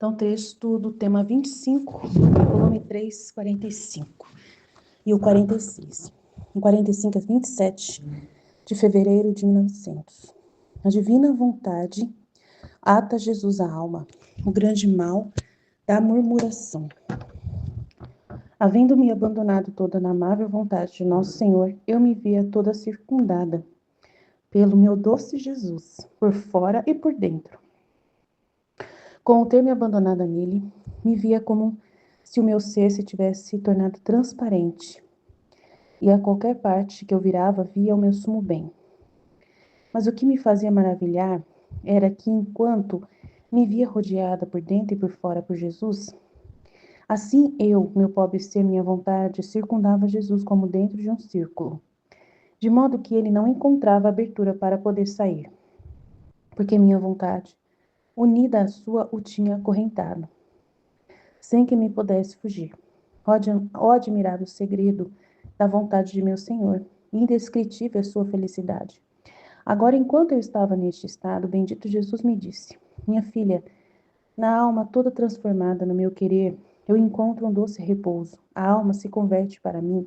um texto do tema 25, volume 3, 45 e o 46. Em 45 a 27 de fevereiro de 1900. A divina vontade ata Jesus à alma, o grande mal da murmuração. Havendo-me abandonado toda na amável vontade de nosso Senhor, eu me via toda circundada pelo meu doce Jesus, por fora e por dentro. Com o ter me abandonado nele, me via como se o meu ser se tivesse tornado transparente, e a qualquer parte que eu virava, via o meu sumo bem. Mas o que me fazia maravilhar era que, enquanto me via rodeada por dentro e por fora por Jesus, assim eu, meu pobre ser, minha vontade, circundava Jesus como dentro de um círculo, de modo que ele não encontrava abertura para poder sair, porque minha vontade, unida à sua, o tinha acorrentado, sem que me pudesse fugir. Ó admirável segredo da vontade de meu Senhor, indescritível a sua felicidade. Agora, enquanto eu estava neste estado, o bendito Jesus me disse: minha filha, na alma toda transformada no meu querer, eu encontro um doce repouso. A alma se converte para mim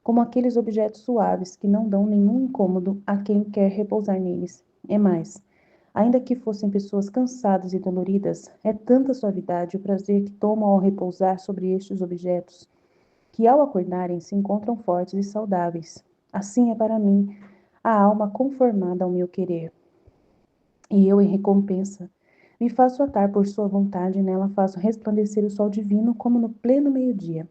como aqueles objetos suaves que não dão nenhum incômodo a quem quer repousar neles. É mais, ainda que fossem pessoas cansadas e doloridas, é tanta suavidade o prazer que tomam ao repousar sobre estes objetos, que ao acordarem se encontram fortes e saudáveis. Assim é para mim a alma conformada ao meu querer. E eu, em recompensa, me faço atar por sua vontade, e nela faço resplandecer o sol divino como no pleno meio-dia.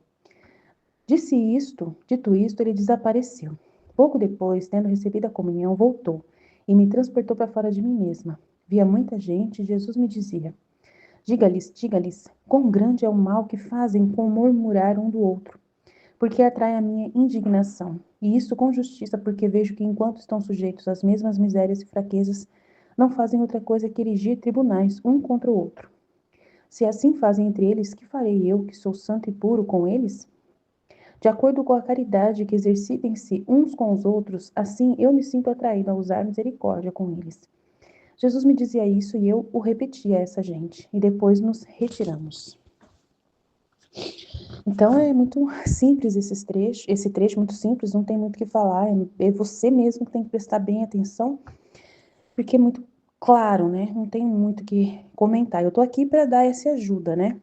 Dito isto, ele desapareceu. Pouco depois, tendo recebido a comunhão, voltou e me transportou para fora de mim mesma. Via muita gente e Jesus me dizia: diga-lhes, quão grande é o mal que fazem com murmurar um do outro, porque atrai a minha indignação. E isso com justiça, porque vejo que enquanto estão sujeitos às mesmas misérias e fraquezas, não fazem outra coisa que erigir tribunais um contra o outro. Se assim fazem entre eles, que farei eu, que sou santo e puro, com eles? De acordo com a caridade que exercitem-se uns com os outros, assim eu me sinto atraído a usar misericórdia com eles. Jesus me dizia isso e eu o repetia a essa gente, e depois nos retiramos. Então é muito simples esse trecho muito simples, não tem muito o que falar, é você mesmo que tem que prestar bem atenção, porque é muito claro, né? Não tem muito o que comentar. Eu tô aqui para dar essa ajuda, né?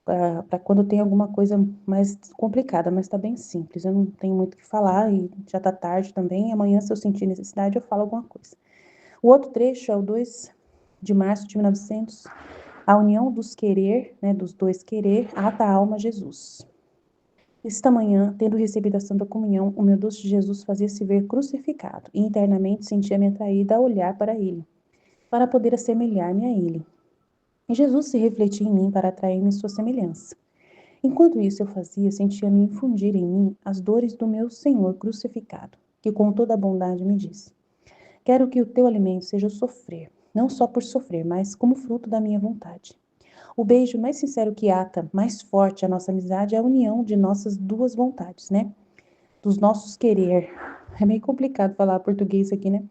Para quando tem alguma coisa mais complicada, mas tá bem simples. Eu não tenho muito o que falar e já tá tarde também. Amanhã, se eu sentir necessidade, eu falo alguma coisa. O outro trecho é o 2 de março de 1900. A união dos querer, né, dos dois querer, ata a alma a Jesus. Esta manhã, tendo recebido a Santa Comunhão, o meu doce Jesus fazia-se ver crucificado e internamente sentia-me atraída a olhar para ele, para poder assemelhar-me a ele. E Jesus se refletia em mim para atrair-me sua semelhança. Enquanto isso eu fazia, sentia-me infundir em mim as dores do meu Senhor crucificado, que com toda a bondade me disse: quero que o teu alimento seja o sofrer, não só por sofrer, mas como fruto da minha vontade. O beijo mais sincero que ata, mais forte a nossa amizade é a união de nossas duas vontades, né? Dos nossos querer. É meio complicado falar português aqui, né?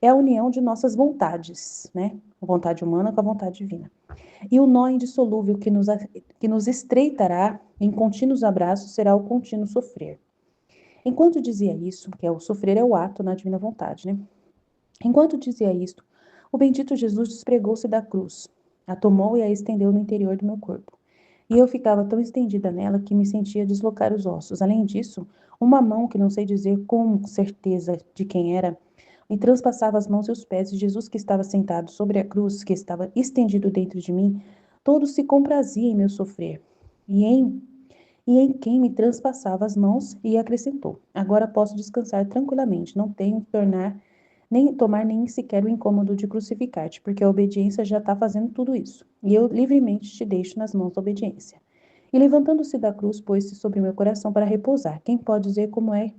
É a união de nossas vontades, né? A vontade humana com a vontade divina. E o nó indissolúvel que nos estreitará em contínuos abraços será o contínuo sofrer. Enquanto dizia isso, que é o sofrer é o ato na divina vontade, né? Enquanto dizia isto, o bendito Jesus despregou-se da cruz, a tomou e a estendeu no interior do meu corpo. E eu ficava tão estendida nela que me sentia deslocar os ossos. Além disso, uma mão, que não sei dizer com certeza de quem era, me transpassava as mãos e os pés, e Jesus, que estava sentado sobre a cruz, que estava estendido dentro de mim, todo se comprazia em meu sofrer. E em quem me transpassava as mãos, e acrescentou: agora posso descansar tranquilamente, não tenho que tomar nem sequer o incômodo de crucificar-te, porque a obediência já está fazendo tudo isso, e eu livremente te deixo nas mãos da obediência. E levantando-se da cruz, pôs-se sobre meu coração para repousar. Quem pode dizer como é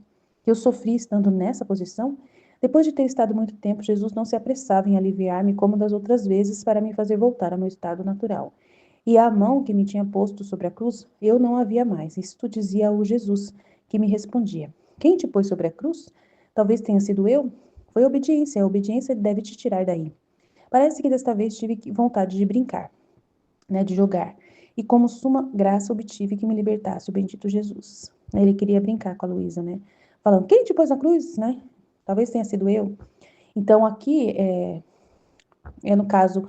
que eu sofri estando nessa posição? Depois de ter estado muito tempo, Jesus não se apressava em aliviar-me como das outras vezes para me fazer voltar ao meu estado natural. E a mão que me tinha posto sobre a cruz, eu não havia mais. Isto dizia o Jesus, que me respondia: quem te pôs sobre a cruz? Talvez tenha sido eu? Foi a obediência deve te tirar daí. Parece que desta vez tive vontade de brincar. né, de jogar. E como suma graça obtive que me libertasse o bendito Jesus. Ele queria brincar com a Luísa, né? Falando, quem te pôs na cruz, né? Talvez tenha sido eu. Então, aqui, no caso,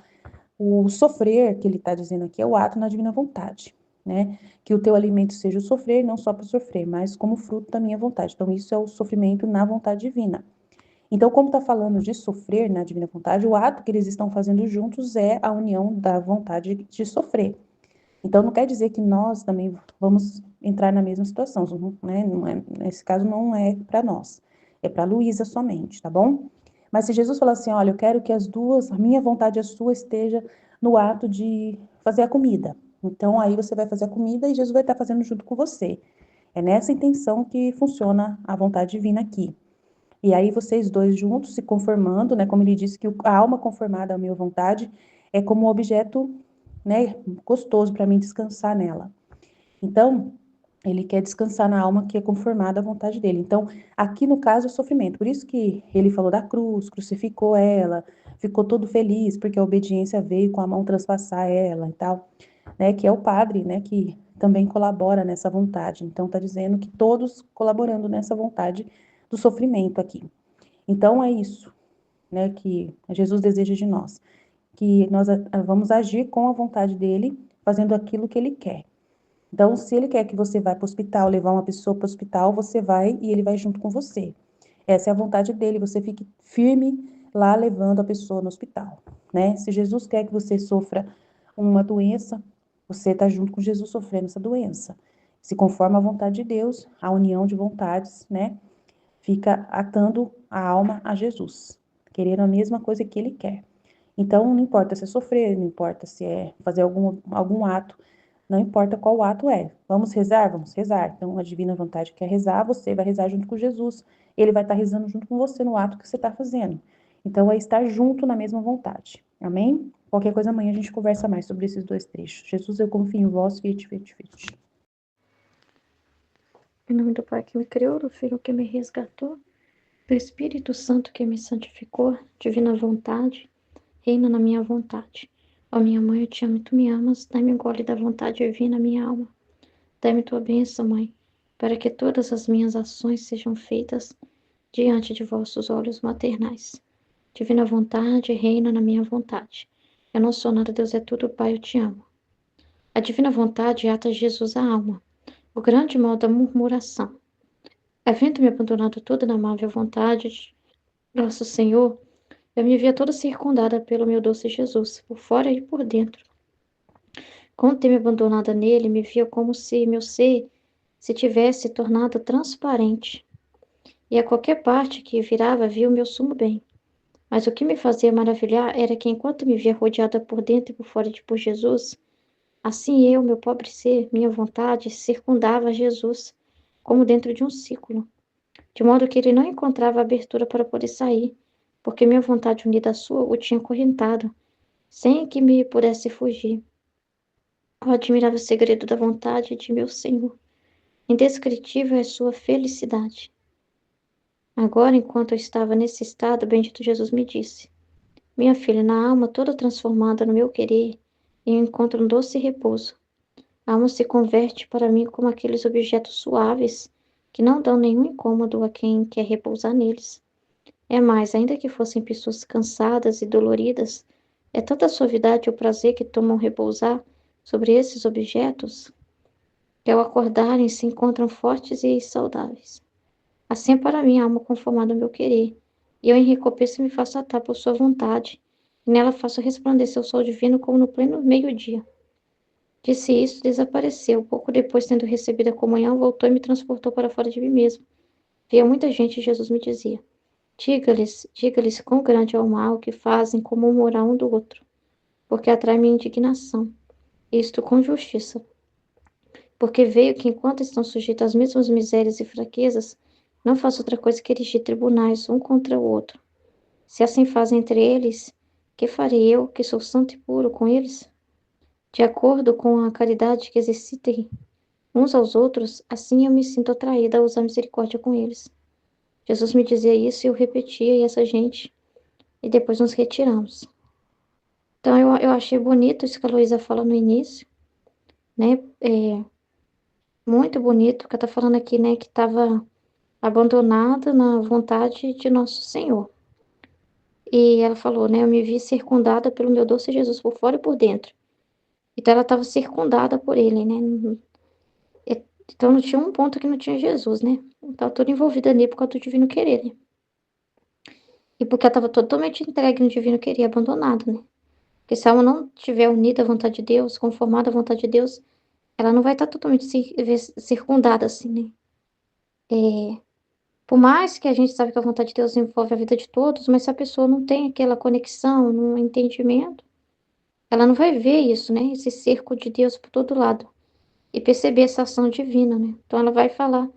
o sofrer, que ele está dizendo aqui, é o ato na divina vontade, né? Que o teu alimento seja o sofrer, não só para sofrer, mas como fruto da minha vontade. Então, isso é o sofrimento na vontade divina. Então, como está falando de sofrer na divina vontade, o ato que eles estão fazendo juntos é a união da vontade de sofrer. Então, não quer dizer que nós também vamos entrar na mesma situação, né? Não é, nesse caso, não é para nós, é para Luísa somente, tá bom? Mas se Jesus falar assim, olha, eu quero que as duas, a minha vontade e a sua, esteja no ato de fazer a comida. Então, aí você vai fazer a comida e Jesus vai estar fazendo junto com você. É nessa intenção que funciona a vontade divina aqui. E aí vocês dois juntos se conformando, né? Como ele disse que a alma conformada à minha vontade é como um objeto, né, gostoso para mim descansar nela. Então, ele quer descansar na alma que é conformada à vontade dele. Então, aqui no caso é sofrimento. Por isso que ele falou da cruz, crucificou ela, ficou todo feliz porque a obediência veio com a mão transpassar ela e tal, né? Que é o padre, né, que também colabora nessa vontade. Então, tá dizendo que todos colaborando nessa vontade do sofrimento aqui. Então, é isso, né, que Jesus deseja de nós, que nós vamos agir com a vontade dele, fazendo aquilo que ele quer. Então, se ele quer que você vá para o hospital, levar uma pessoa para o hospital, você vai e ele vai junto com você. Essa é a vontade dele, você fique firme lá levando a pessoa no hospital, né? Se Jesus quer que você sofra uma doença, você está junto com Jesus sofrendo essa doença. Se conforma à vontade de Deus, a união de vontades, né? Fica atando a alma a Jesus, querendo a mesma coisa que ele quer. Então, não importa se é sofrer, não importa se é fazer algum ato, não importa qual ato é. Vamos rezar? Vamos rezar. Então, a divina vontade quer rezar, você vai rezar junto com Jesus. Ele vai estar rezando junto com você no ato que você está fazendo. Então, é estar junto na mesma vontade. Amém? Qualquer coisa, amanhã a gente conversa mais sobre esses dois trechos. Jesus, eu confio em vós, fiat, fiat, fiat. Em nome do Pai que me criou, do Filho que me resgatou, do Espírito Santo que me santificou, divina vontade, reina na minha vontade. Ó minha mãe, eu te amo e tu me amas, dai-me um gole da vontade divina, minha alma. Dai-me tua bênção, Mãe, para que todas as minhas ações sejam feitas diante de vossos olhos maternais. Divina vontade, reina na minha vontade. Eu não sou nada, Deus é tudo, Pai, eu te amo. A divina vontade ata Jesus à alma, o grande mal da murmuração. Havendo-me abandonado toda na amável vontade de nosso Senhor, eu me via toda circundada pelo meu doce Jesus, por fora e por dentro. Com ter-me abandonada nele, me via como se meu ser se tivesse tornado transparente, e a qualquer parte que virava via o meu sumo bem. Mas o que me fazia maravilhar era que, enquanto me via rodeada por dentro e por fora de por Jesus, assim eu, meu pobre ser, minha vontade, circundava Jesus, como dentro de um círculo, de modo que ele não encontrava abertura para poder sair, porque minha vontade unida à sua o tinha correntado, sem que me pudesse fugir. O admirável segredo da vontade de meu Senhor. Indescritível é sua felicidade. Agora, enquanto eu estava nesse estado, bendito Jesus me disse: minha filha, na alma toda transformada no meu querer, eu encontro um doce repouso. A alma se converte para mim como aqueles objetos suaves que não dão nenhum incômodo a quem quer repousar neles. É mais, ainda que fossem pessoas cansadas e doloridas, é tanta suavidade e o prazer que tomam repousar sobre esses objetos que ao acordarem se encontram fortes e saudáveis. Assim é para mim a alma conformada ao meu querer, e eu em recompensa me faço atar por sua vontade, e nela faço resplandecer o sol divino como no pleno meio-dia. Disse isso, desapareceu. Pouco depois, tendo recebido a comunhão, voltou e me transportou para fora de mim mesmo. Via muita gente e Jesus me dizia: diga-lhes quão grande é o mal que fazem com murmurar um do outro, porque atrai minha indignação, isto com justiça. Porque veio que, enquanto estão sujeitos às mesmas misérias e fraquezas, não faço outra coisa que erigir tribunais um contra o outro. Se assim fazem entre eles, que farei eu, que sou santo e puro, com eles? De acordo com a caridade que exercitem uns aos outros, assim eu me sinto atraída a usar misericórdia com eles. Jesus me dizia isso e eu repetia, e essa gente, e depois nos retiramos. Então, eu achei bonito isso que a Luísa fala no início, né? Muito bonito que ela tá falando aqui, né? Que estava abandonada na vontade de nosso Senhor. E ela falou, né? Eu me vi circundada pelo meu doce Jesus por fora e por dentro. Então, ela estava circundada por ele, né? Então, não tinha um ponto que não tinha Jesus, né? Estava toda envolvida ali por causa do divino querer, né? E porque ela estava totalmente entregue no divino querer, abandonada, né? Porque se a alma não estiver unida à vontade de Deus, conformada à vontade de Deus, ela não vai estar totalmente circundada, assim, né? Por mais que a gente sabe que a vontade de Deus envolve a vida de todos, mas se a pessoa não tem aquela conexão, um entendimento, ela não vai ver isso, né? Esse cerco de Deus por todo lado. E perceber essa ação divina, né? Então ela vai falar,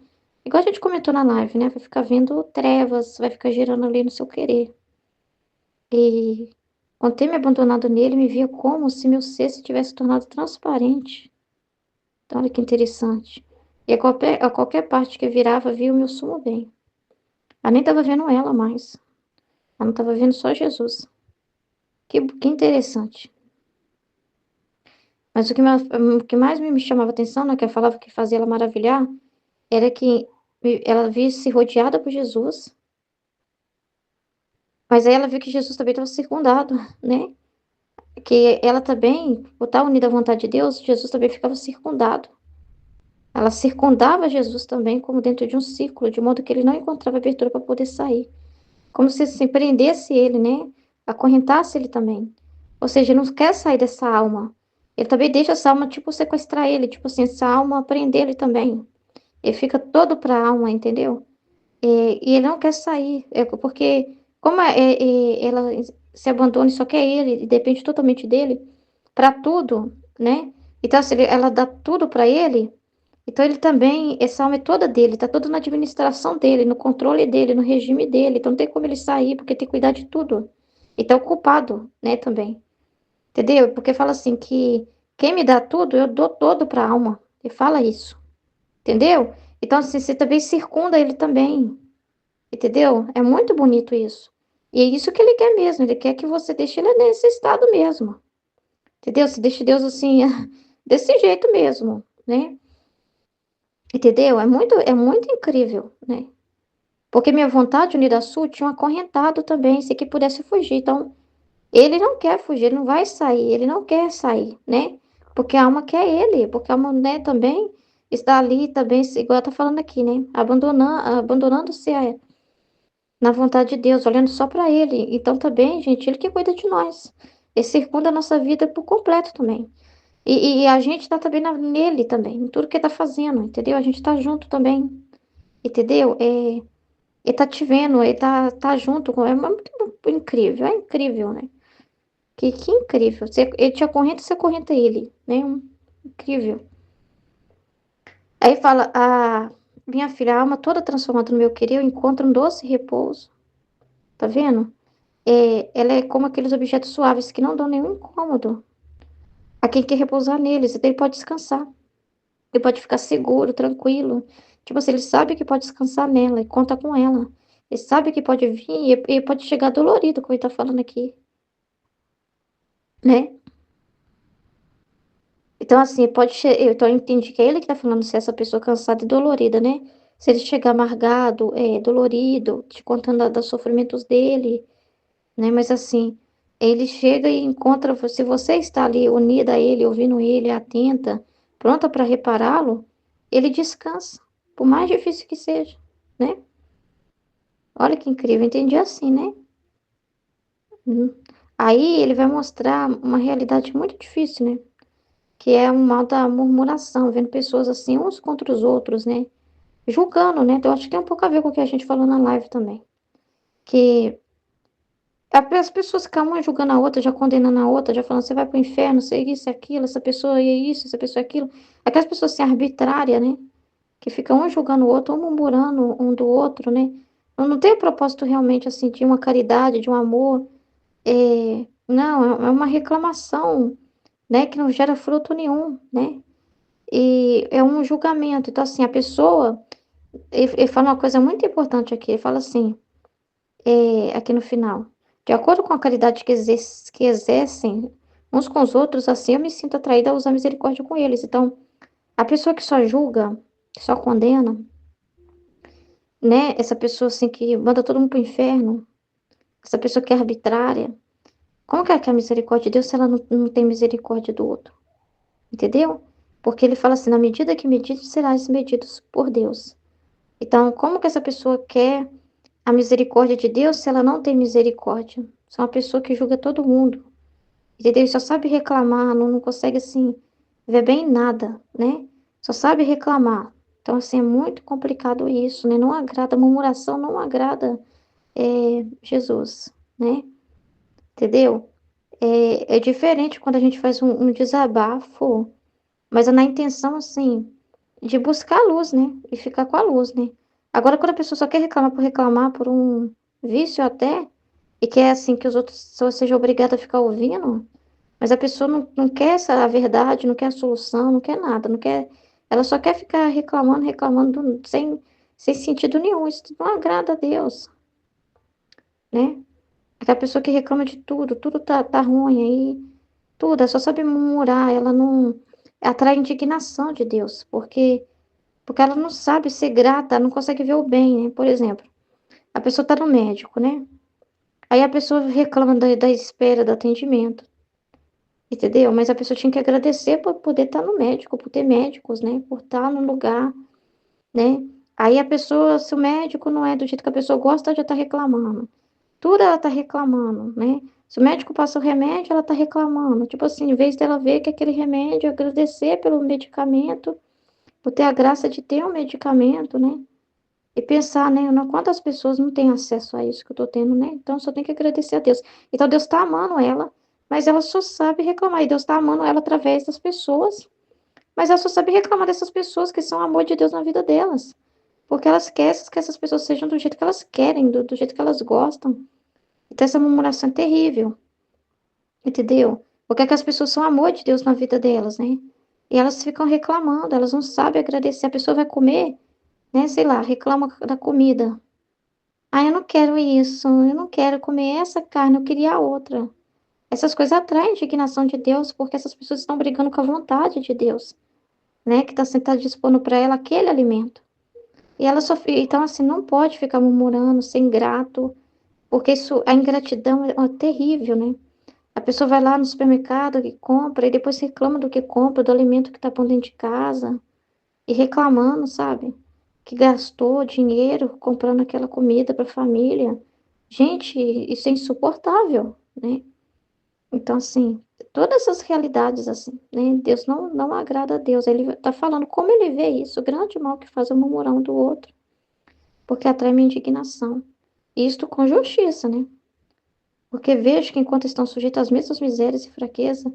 igual a gente comentou na live, né? Vai ficar vendo trevas, vai ficar girando ali no seu querer. E quando ter me abandonado nele, me via como se meu ser se tivesse tornado transparente. Então, olha que interessante. E a qualquer parte que eu virava, via o meu sumo bem. Eu nem estava vendo ela mais. Ela não estava vendo só Jesus. Que interessante. Mas o que mais me chamava atenção, né, que eu falava que fazia ela maravilhar, era que ela via-se rodeada por Jesus, mas aí ela viu que Jesus também estava circundado, né? Que ela também, por estar unida à vontade de Deus, Jesus também ficava circundado. Ela circundava Jesus também, como dentro de um círculo, de modo que ele não encontrava abertura para poder sair. Como se assim, prendesse ele, né? Acorrentasse ele também. Ou seja, ele não quer sair dessa alma. Ele também deixa essa alma, tipo, sequestrar ele, tipo assim, essa alma prender ele também. Ele fica todo para a alma, entendeu? E ele não quer sair, porque como ela se abandona e só quer ele, e depende totalmente dele, para tudo, né? Então, se ela dá tudo para ele, então ele também, essa alma é toda dele, tá toda na administração dele, no controle dele, no regime dele. Então não tem como ele sair, porque tem que cuidar de tudo. E tá ocupado, né, também. Entendeu? Porque fala assim que quem me dá tudo, eu dou todo para a alma. Ele fala isso. Entendeu? Então assim, você também circunda ele também. Entendeu? É muito bonito isso. E é isso que ele quer mesmo, ele quer que você deixe ele nesse estado mesmo. Entendeu? Você deixe Deus assim, desse jeito mesmo, né? Entendeu? É muito incrível, né? Porque minha vontade unida à sua tinha um acorrentado também, se que pudesse fugir. Então, ele não quer fugir, ele não vai sair, ele não quer sair, né? Porque a alma quer ele, porque a alma, né, também está ali também, igual tá falando aqui, né? Abandonando-se na vontade de Deus, olhando só para ele. Então, também, gente, ele que cuida de nós. Ele circunda a nossa vida por completo também. E a gente tá também nele também, em tudo que ele tá fazendo, entendeu? A gente tá junto também, entendeu? Ele tá te vendo, ele tá junto com. É muito incrível, é incrível, né? Que incrível. Ele te acorrenta, você acorrenta ele, né? Incrível. Aí fala, minha filha, a alma toda transformada no meu querer, eu encontro um doce repouso. Tá vendo? Ela é como aqueles objetos suaves que não dão nenhum incômodo a quem quer repousar neles. Então ele pode descansar. Ele pode ficar seguro, tranquilo. Tipo assim, ele sabe que pode descansar nela e conta com ela. Ele sabe que pode vir e pode chegar dolorido, como ele tá falando aqui, né? Então, assim, então, eu entendi que é ele que tá falando se essa pessoa cansada e dolorida, né? Se ele chegar amargado, dolorido, te contando dos sofrimentos dele, né? Mas, assim, ele chega e encontra, se você está ali unida a ele, ouvindo ele, atenta, pronta para repará-lo, ele descansa, por mais difícil que seja, né? Olha que incrível, eu entendi assim, né? Uhum. Aí ele vai mostrar uma realidade muito difícil, né? Que é um mal da murmuração, vendo pessoas assim, uns contra os outros, né? Julgando, né? Então, acho que tem um pouco a ver com o que a gente falou na live também. Que as pessoas ficam uma julgando a outra, já condenando a outra, já falando, você vai pro inferno, você é isso, é aquilo, essa pessoa é isso, essa pessoa é aquilo. Aquelas pessoas assim, arbitrárias, né? Que ficam um julgando o outro, um murmurando um do outro, né? Não tem o propósito realmente, assim, de uma caridade, de um amor. Não, é uma reclamação, né? Que não gera fruto nenhum, né? E é um julgamento. Então, assim, a pessoa, ele fala uma coisa muito importante aqui, ele fala assim, aqui no final, de acordo com a caridade que exercem, uns com os outros, assim eu me sinto atraída a usar misericórdia com eles. Então, a pessoa que só julga, que só condena, né? Essa pessoa assim que manda todo mundo pro inferno, essa pessoa que é arbitrária, como que ela quer a misericórdia de Deus se ela não tem misericórdia do outro? Entendeu? Porque ele fala assim, na medida que medidos serás medidos por Deus. Então, como que essa pessoa quer a misericórdia de Deus se ela não tem misericórdia? É uma pessoa que julga todo mundo. Entendeu? Só sabe reclamar, não consegue, assim, ver bem nada, né? Só sabe reclamar. Então, assim, é muito complicado isso, né? Não agrada, a murmuração não agrada Jesus, né? Entendeu? É diferente quando a gente faz um desabafo, mas é na intenção, assim, de buscar a luz, né? E ficar com a luz, né? Agora, quando a pessoa só quer reclamar por um vício até, e quer, assim, que os outros só sejam obrigados a ficar ouvindo, mas a pessoa não quer essa a verdade, não quer a solução, não quer nada, não quer. Ela só quer ficar reclamando, reclamando, sem sentido nenhum. Isso não agrada a Deus, né? Aquela pessoa que reclama de tudo, tudo tá ruim aí, tudo, ela só sabe murmurar, ela não atrai indignação de Deus, porque ela não sabe ser grata, não consegue ver o bem, né? Por exemplo, a pessoa tá no médico, né? Aí a pessoa reclama da espera do atendimento. Entendeu? Mas a pessoa tinha que agradecer por poder estar no médico, por ter médicos, né? Por estar no lugar, né? Aí a pessoa, se o médico não é do jeito que a pessoa gosta, já tá reclamando. Tudo ela tá reclamando, né? Se o médico passa o remédio, ela tá reclamando. Tipo assim, em vez dela ver que aquele remédio, agradecer pelo medicamento, por ter a graça de ter um medicamento, né? E pensar, né? Quantas pessoas não têm acesso a isso que eu tô tendo, né? Então só tem que agradecer a Deus. Então Deus tá amando ela, mas ela só sabe reclamar. E Deus tá amando ela através das pessoas, mas ela só sabe reclamar dessas pessoas que são amor de Deus na vida delas. Porque elas querem que essas pessoas sejam do jeito que elas querem, do jeito que elas gostam. Então essa murmuração é terrível, entendeu? Porque aquelas pessoas são amor de Deus na vida delas, né? E elas ficam reclamando, elas não sabem agradecer. A pessoa vai comer, né? Sei lá, reclama da comida. Ah, eu não quero isso, eu não quero comer essa carne, eu queria outra. Essas coisas atraem a indignação de Deus, porque essas pessoas estão brigando com a vontade de Deus, né? Que está sentado dispondo para ela aquele alimento. E ela só, então assim, não pode ficar murmurando, ser ingrato, porque isso, a ingratidão é terrível, né? A pessoa vai lá no supermercado e compra, e depois reclama do que compra, do alimento que está pondo dentro de casa, e reclamando, sabe? Que gastou dinheiro comprando aquela comida para a família. Gente, isso é insuportável, né? Então, assim, todas essas realidades, assim, né? Deus não agrada a Deus. Ele tá falando como ele vê isso, o grande mal que faz é murmurar um do outro, porque atrai minha indignação. Isto com justiça, né? Porque vejo que enquanto estão sujeitos às mesmas misérias e fraqueza,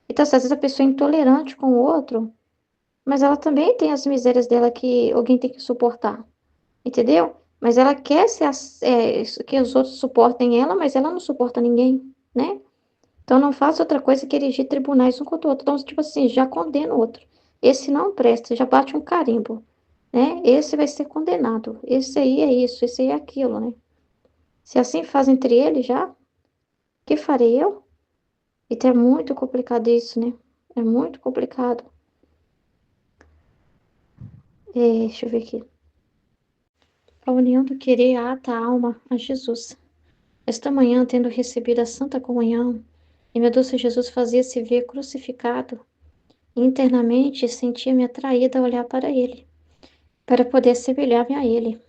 então, se às vezes a pessoa é intolerante com o outro, mas ela também tem as misérias dela que alguém tem que suportar, entendeu? Mas ela quer que os outros suportem ela, mas ela não suporta ninguém, né? Então não faça outra coisa que erigir tribunais um contra o outro. Então, tipo assim, já condena o outro. Esse não presta, já bate um carimbo, né? Esse vai ser condenado. Esse aí é isso, esse aí é aquilo, né? Se assim faz entre eles já, que farei eu? Então é muito complicado isso, né? É muito complicado. Deixa eu ver aqui. A união do querer ata a alma a Jesus. Esta manhã, tendo recebido a Santa Comunhão, e meu doce Jesus fazia-se ver crucificado, internamente sentia-me atraída a olhar para ele, para poder assemelhar-me a ele.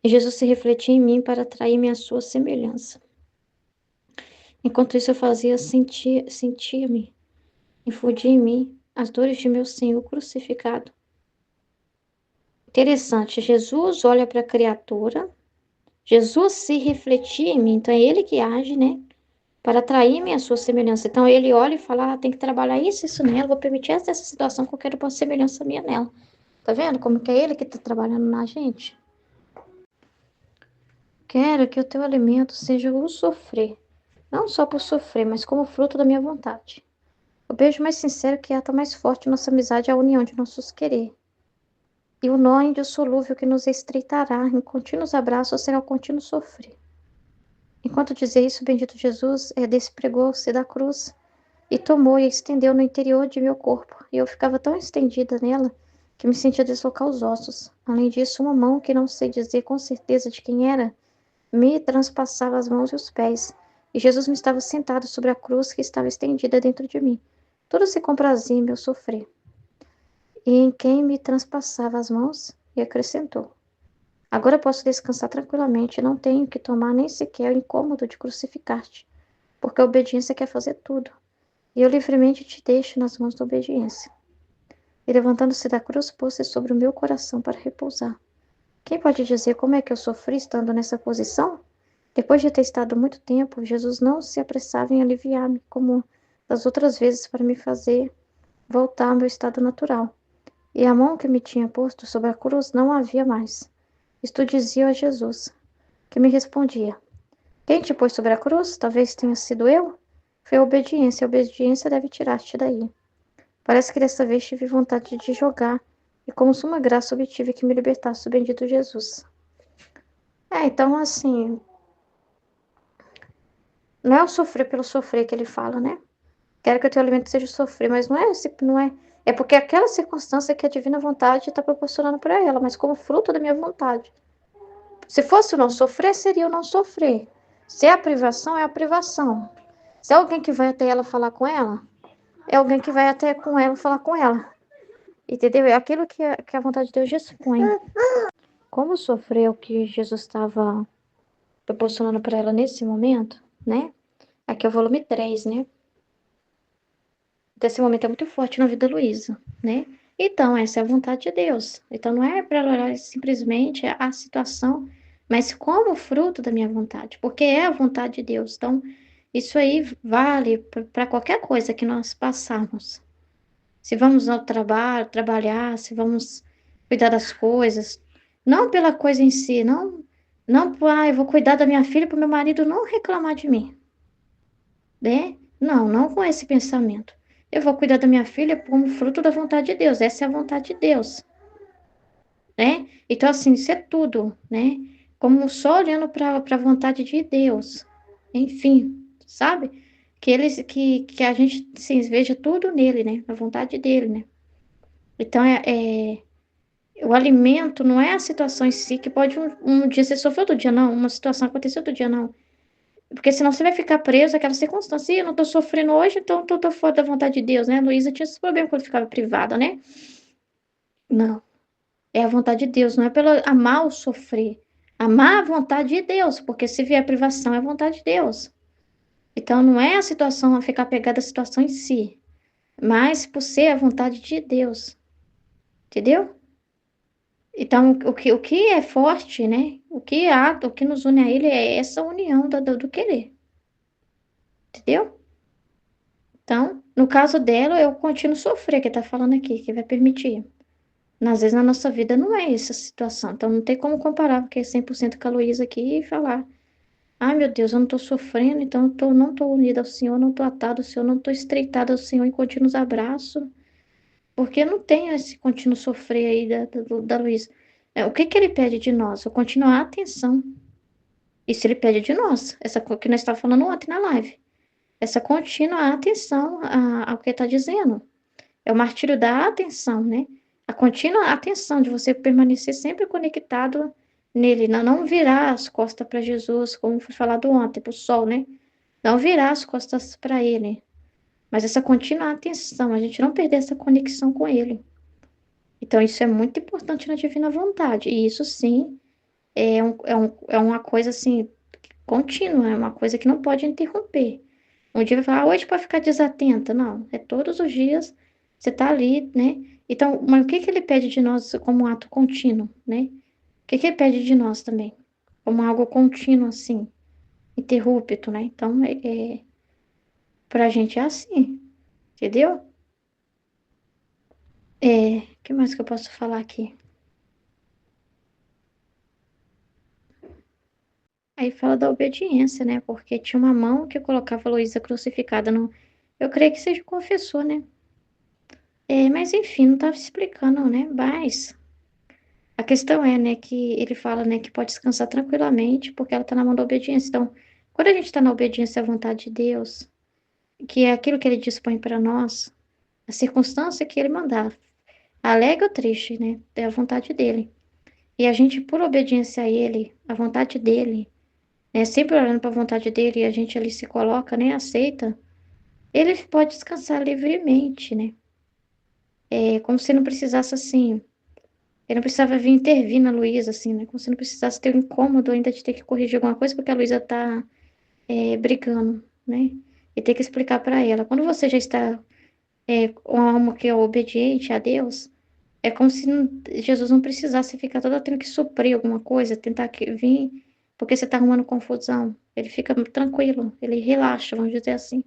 E Jesus se refletia em mim para atrair-me à sua semelhança. Enquanto isso eu fazia, sentia-me, infundia em mim as dores de meu Senhor crucificado. Interessante, Jesus olha para a criatura, Jesus se refletia em mim, então é ele que age, né? Para atrair-me à sua semelhança. Então ele olha e fala, tem que trabalhar isso nela, vou permitir essa situação que eu quero uma semelhança minha nela. Tá vendo como que é ele que está trabalhando na gente? Quero que o teu alimento seja o sofrer, não só por sofrer, mas como fruto da minha vontade. O beijo mais sincero que ata mais forte nossa amizade é a união de nossos querer. E o nó indissolúvel que nos estreitará em contínuos abraços será o contínuo sofrer. Enquanto dizia isso, o bendito Jesus despregou-se da cruz e tomou e estendeu no interior de meu corpo. E eu ficava tão estendida nela que me sentia deslocar os ossos. Além disso, uma mão, que não sei dizer com certeza de quem era, me transpassava as mãos e os pés. E Jesus me estava sentado sobre a cruz que estava estendida dentro de mim. Tudo se comprazia em meu sofrer. E em quem me transpassava as mãos, e acrescentou: Agora posso descansar tranquilamente, não tenho que tomar nem sequer o incômodo de crucificar-te, porque a obediência quer fazer tudo. E eu livremente te deixo nas mãos da obediência. E levantando-se da cruz, pôs-se sobre o meu coração para repousar. Quem pode dizer como é que eu sofri estando nessa posição? Depois de ter estado muito tempo, Jesus não se apressava em aliviar-me, como das outras vezes, para me fazer voltar ao meu estado natural. E a mão que me tinha posto sobre a cruz não havia mais. Isto dizia a Jesus, que me respondia: Quem te pôs sobre a cruz? Talvez tenha sido eu? Foi a obediência deve tirar-te daí. Parece que desta vez tive vontade de jogar, e como suma graça obtive que me libertasse o bendito Jesus. Então assim, não é o sofrer pelo sofrer que ele fala, né? Quero que o teu alimento seja o sofrer, mas não é. É porque aquela circunstância que a divina vontade está proporcionando para ela, mas como fruto da minha vontade. Se fosse o não sofrer, seria o não sofrer. Se é a privação, é a privação. Se é alguém que vai até ela falar com ela, é alguém que vai até com ela falar com ela. Entendeu? É aquilo que a vontade de Deus dispõe. Como sofrer o que Jesus estava proporcionando para ela nesse momento, né? Aqui é o volume 3, né? Então, esse momento é muito forte na vida da Luísa, né? Então, essa é a vontade de Deus. Então, não é para ela olhar simplesmente a situação, mas como fruto da minha vontade, porque é a vontade de Deus. Então, isso aí vale para qualquer coisa que nós passarmos. Se vamos ao trabalho, trabalhar, se vamos cuidar das coisas, não pela coisa em si, não, eu vou cuidar da minha filha para o meu marido não reclamar de mim, né? Não com esse pensamento. Eu vou cuidar da minha filha como fruto da vontade de Deus. Essa é a vontade de Deus, né? Então, assim, isso é tudo, né? Como só olhando para a vontade de Deus. Enfim, sabe? Que a gente assim, veja tudo nele, né? Na vontade dele, né? Então, o alimento não é a situação em si, que pode um dia você sofreu outro dia, não. Uma situação aconteceu outro dia, não. Porque senão você vai ficar preso àquela circunstância. Ih, eu não tô sofrendo hoje, então tô fora da vontade de Deus, né? A Luísa tinha esse problema quando ficava privada, né? Não. É a vontade de Deus, não é pelo amar ou sofrer. Amar a vontade de Deus, porque se vier privação é a vontade de Deus. Então não é a situação, a ficar pegada à situação em si, mas por ser a vontade de Deus. Entendeu? Então, o que é forte, né? O que nos une a ele é essa união do querer. Entendeu? Então, no caso dela, eu continuo sofrer, que tá falando aqui, que vai permitir. Às vezes na nossa vida não é essa situação. Então, não tem como comparar, porque é 100% com a Luísa aqui e falar: ai meu Deus, eu não tô sofrendo, então não tô unida ao Senhor, não tô atada ao Senhor, não tô estreitada ao Senhor em contínuos abraços. Porque não tem esse contínuo sofrer aí da Luísa. O que que ele pede de nós? O continuar a atenção. Isso ele pede de nós. Essa que nós estávamos falando ontem na live. Essa contínua atenção ao que ele está dizendo. É o martírio da atenção, né? A contínua atenção de você permanecer sempre conectado nele, não virar as costas para Jesus, como foi falado ontem, para o sol, né? Não virar as costas para ele, mas essa contínua atenção, a gente não perder essa conexão com ele. Então, isso é muito importante na divina vontade, e isso sim é uma coisa assim, contínua, é uma coisa que não pode interromper. Um dia vai falar, hoje pode ficar desatenta. Não, é todos os dias você está ali, né? Então, mas o que que ele pede de nós como um ato contínuo, né? O que que ele pede de nós também? Como algo contínuo, assim, interrupto, né? Então, pra gente é assim, entendeu? O que mais que eu posso falar aqui? Aí fala da obediência, né? Porque tinha uma mão que colocava a Luísa crucificada no... Eu creio que seja o confessor, né? Mas enfim, não estava explicando, né? Mas a questão é, né, que ele fala, né, que pode descansar tranquilamente porque ela está na mão da obediência. Então, Quando a gente está na obediência à vontade de Deus, que é aquilo que Ele dispõe para nós, a circunstância que Ele mandar, alegre ou triste, né? É a vontade dEle. E a gente, por obediência a Ele, a vontade dEle, né? Sempre olhando para a vontade dEle, e a gente ali se coloca, né? Aceita, Ele pode descansar livremente, né? É como se não precisasse, assim, ele não precisava vir intervir na Luísa, assim, né? Como se não precisasse ter o incômodo ainda de ter que corrigir alguma coisa porque a Luísa tá brigando, né? E ter que explicar para ela. Quando você já está com a alma que é obediente a Deus, é como se Jesus não precisasse ficar toda tendo que suprir alguma coisa, tentar vir, porque você tá arrumando confusão. Ele fica tranquilo, ele relaxa, vamos dizer assim.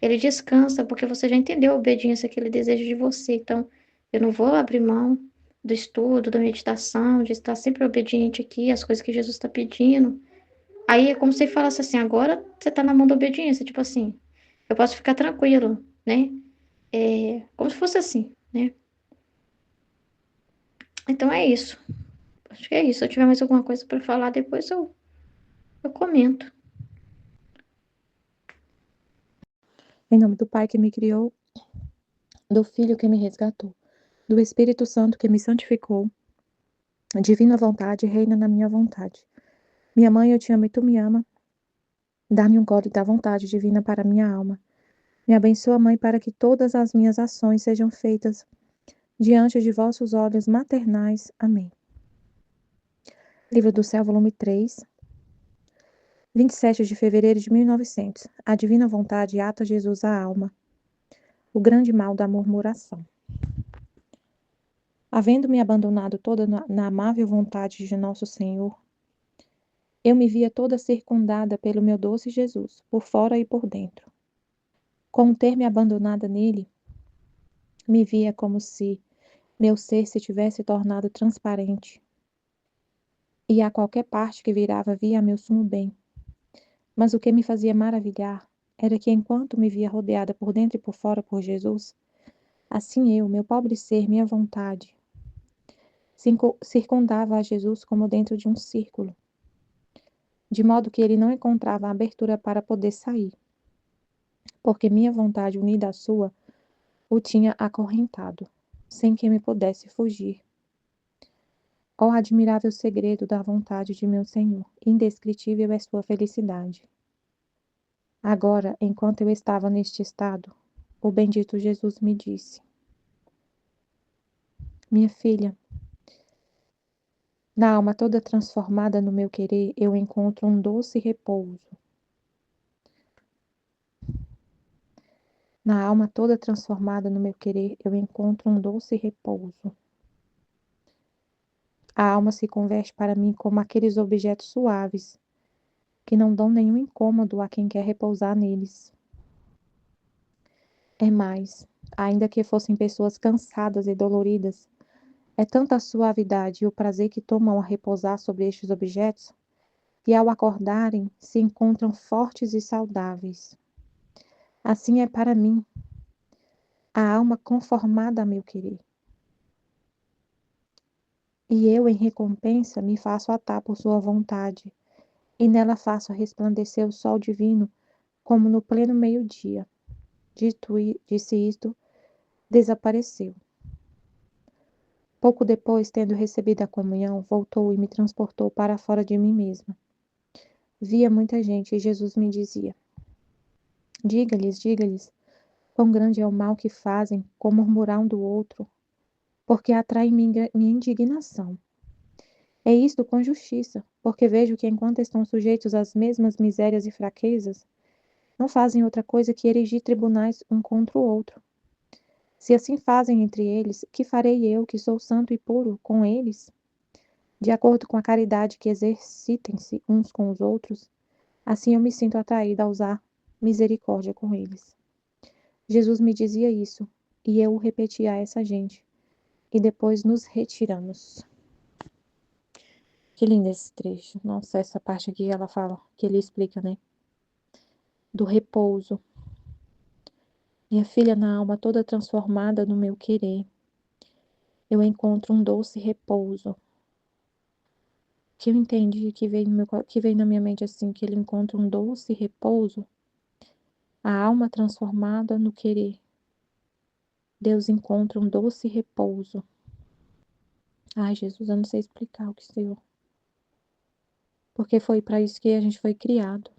Ele descansa, porque você já entendeu a obediência que ele deseja de você. Então, eu não vou abrir mão do estudo, da meditação, de estar sempre obediente aqui às coisas que Jesus está pedindo. Aí é como se ele falasse assim: agora você está na mão da obediência, tipo assim, eu posso ficar tranquilo, né? É como se fosse assim, né? Então é isso. Acho que é isso. Se eu tiver mais alguma coisa para falar, depois eu comento. Em nome do Pai que me criou, do Filho que me resgatou, do Espírito Santo que me santificou, a divina vontade reina na minha vontade. Minha mãe, eu te amo e tu me ama. Dá-me um gole da vontade divina para minha alma. Me abençoa, Mãe, para que todas as minhas ações sejam feitas diante de vossos olhos maternais. Amém. Livro do Céu, volume 3, 27 de fevereiro de 1900. A divina vontade ata Jesus à alma. O grande mal da murmuração. Havendo-me abandonado toda na amável vontade de nosso Senhor, eu me via toda circundada pelo meu doce Jesus, por fora e por dentro. Com ter-me abandonada nele, me via como se meu ser se tivesse tornado transparente, e a qualquer parte que virava via meu sumo bem. Mas o que me fazia maravilhar era que enquanto me via rodeada por dentro e por fora por Jesus, assim eu, meu pobre ser, minha vontade, circundava a Jesus como dentro de um círculo, de modo que ele não encontrava abertura para poder sair, porque minha vontade unida à sua o tinha acorrentado, sem que me pudesse fugir. Ó admirável segredo da vontade de meu Senhor, indescritível é sua felicidade. Agora, enquanto eu estava neste estado, o bendito Jesus me disse: minha filha, na alma toda transformada no meu querer, eu encontro um doce repouso. Na alma toda transformada no meu querer, eu encontro um doce repouso. A alma se converte para mim como aqueles objetos suaves, que não dão nenhum incômodo a quem quer repousar neles. É mais, ainda que fossem pessoas cansadas e doloridas, é tanta a suavidade e o prazer que tomam a repousar sobre estes objetos, que ao acordarem se encontram fortes e saudáveis. Assim é para mim, a alma conformada a meu querer. E eu, em recompensa, me faço atar por sua vontade, e nela faço resplandecer o sol divino, como no pleno meio-dia. Disse isto, desapareceu. Pouco depois, tendo recebido a comunhão, voltou e me transportou para fora de mim mesma. Via muita gente e Jesus me dizia: diga-lhes, quão grande é o mal que fazem com murmurar um do outro, porque atrai minha indignação. É isto com justiça, porque vejo que enquanto estão sujeitos às mesmas misérias e fraquezas, não fazem outra coisa que erigir tribunais um contra o outro. Se assim fazem entre eles, que farei eu, que sou santo e puro, com eles? De acordo com a caridade que exercitem-se uns com os outros, assim eu me sinto atraída a usar misericórdia com eles. Jesus me dizia isso, e eu o repetia a essa gente, e depois nos retiramos. Que lindo esse trecho. Nossa, essa parte aqui ela fala, que ele explica, né? Do repouso. Minha filha, na alma toda transformada no meu querer, eu encontro um doce repouso. que eu entendi, que veio na minha mente assim, que ele encontra um doce repouso, a alma transformada no querer. Deus encontra um doce repouso. Ai, Jesus, eu não sei explicar o que Senhor. Porque foi para isso que a gente foi criado.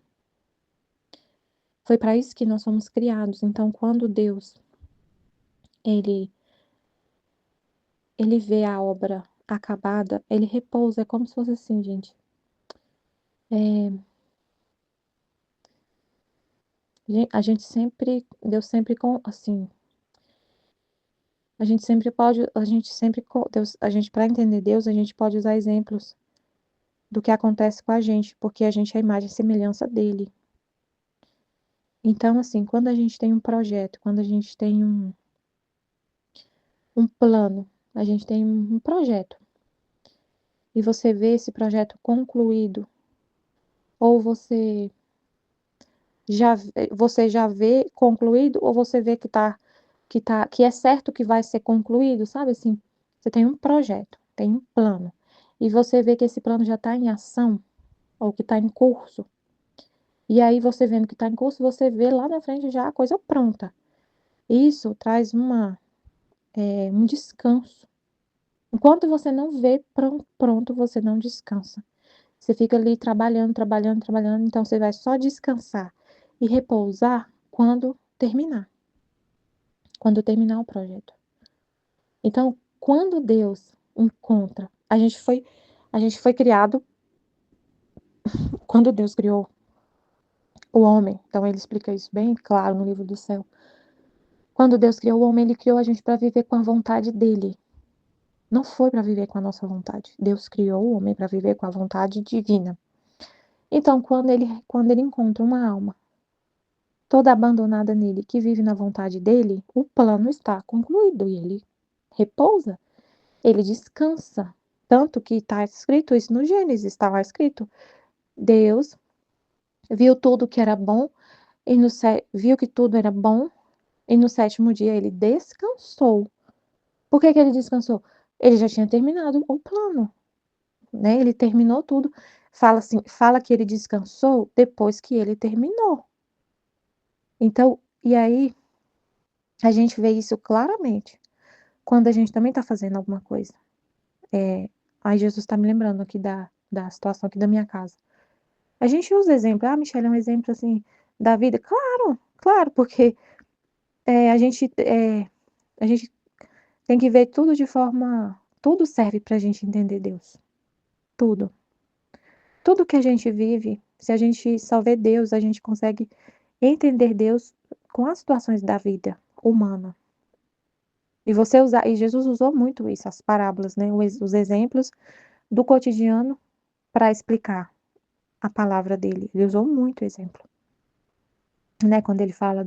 Foi para isso que nós somos criados. Então, quando Deus ele ele vê a obra acabada, ele repousa, é como se fosse assim, gente. É, a gente sempre, Deus sempre com, assim, a gente sempre, Deus, a gente, para entender Deus, a gente pode usar exemplos do que acontece com a gente, porque a gente é a imagem e semelhança dele. Então, assim, quando a gente tem um projeto, quando a gente tem um plano, a gente tem um projeto, e você vê esse projeto concluído, ou você já vê concluído, ou você vê que é certo que vai ser concluído, sabe assim? Você tem um projeto, tem um plano, e você vê que esse plano já está em ação, ou que está em curso. E aí você vendo que está em curso, você vê lá na frente já a coisa pronta. Isso traz um descanso. Enquanto você não vê pronto, você não descansa. Você fica ali trabalhando, trabalhando, trabalhando, então você vai só descansar e repousar quando terminar o projeto. Então, quando Deus encontra, a gente foi criado quando Deus criou o homem. Então ele explica isso bem claro no livro do céu. Quando Deus criou o homem, ele criou a gente para viver com a vontade dele. Não foi para viver com a nossa vontade. Deus criou o homem para viver com a vontade divina. Então, quando ele encontra uma alma toda abandonada nele, que vive na vontade dele, o plano está concluído e ele repousa, ele descansa. Tanto que está escrito isso no Gênesis, estava escrito: Deus viu tudo que era bom e viu que tudo era bom e no sétimo dia ele descansou. Por que ele descansou? Ele já tinha terminado o plano, né? Ele terminou tudo. Fala que ele descansou depois que ele terminou. Então, e aí a gente vê isso claramente quando a gente também está fazendo alguma coisa. Aí Jesus está me lembrando aqui da situação aqui da minha casa. A gente usa exemplo. Ah, Michelle, é um exemplo assim da vida. Claro, claro, porque a gente tem que ver tudo de forma. Tudo serve para a gente entender Deus. Tudo. Tudo que a gente vive, se a gente só vê Deus, a gente consegue entender Deus com as situações da vida humana. E Jesus usou muito isso, as parábolas, né? Os exemplos do cotidiano para explicar a palavra dele. Ele usou muito exemplo, né? Quando ele fala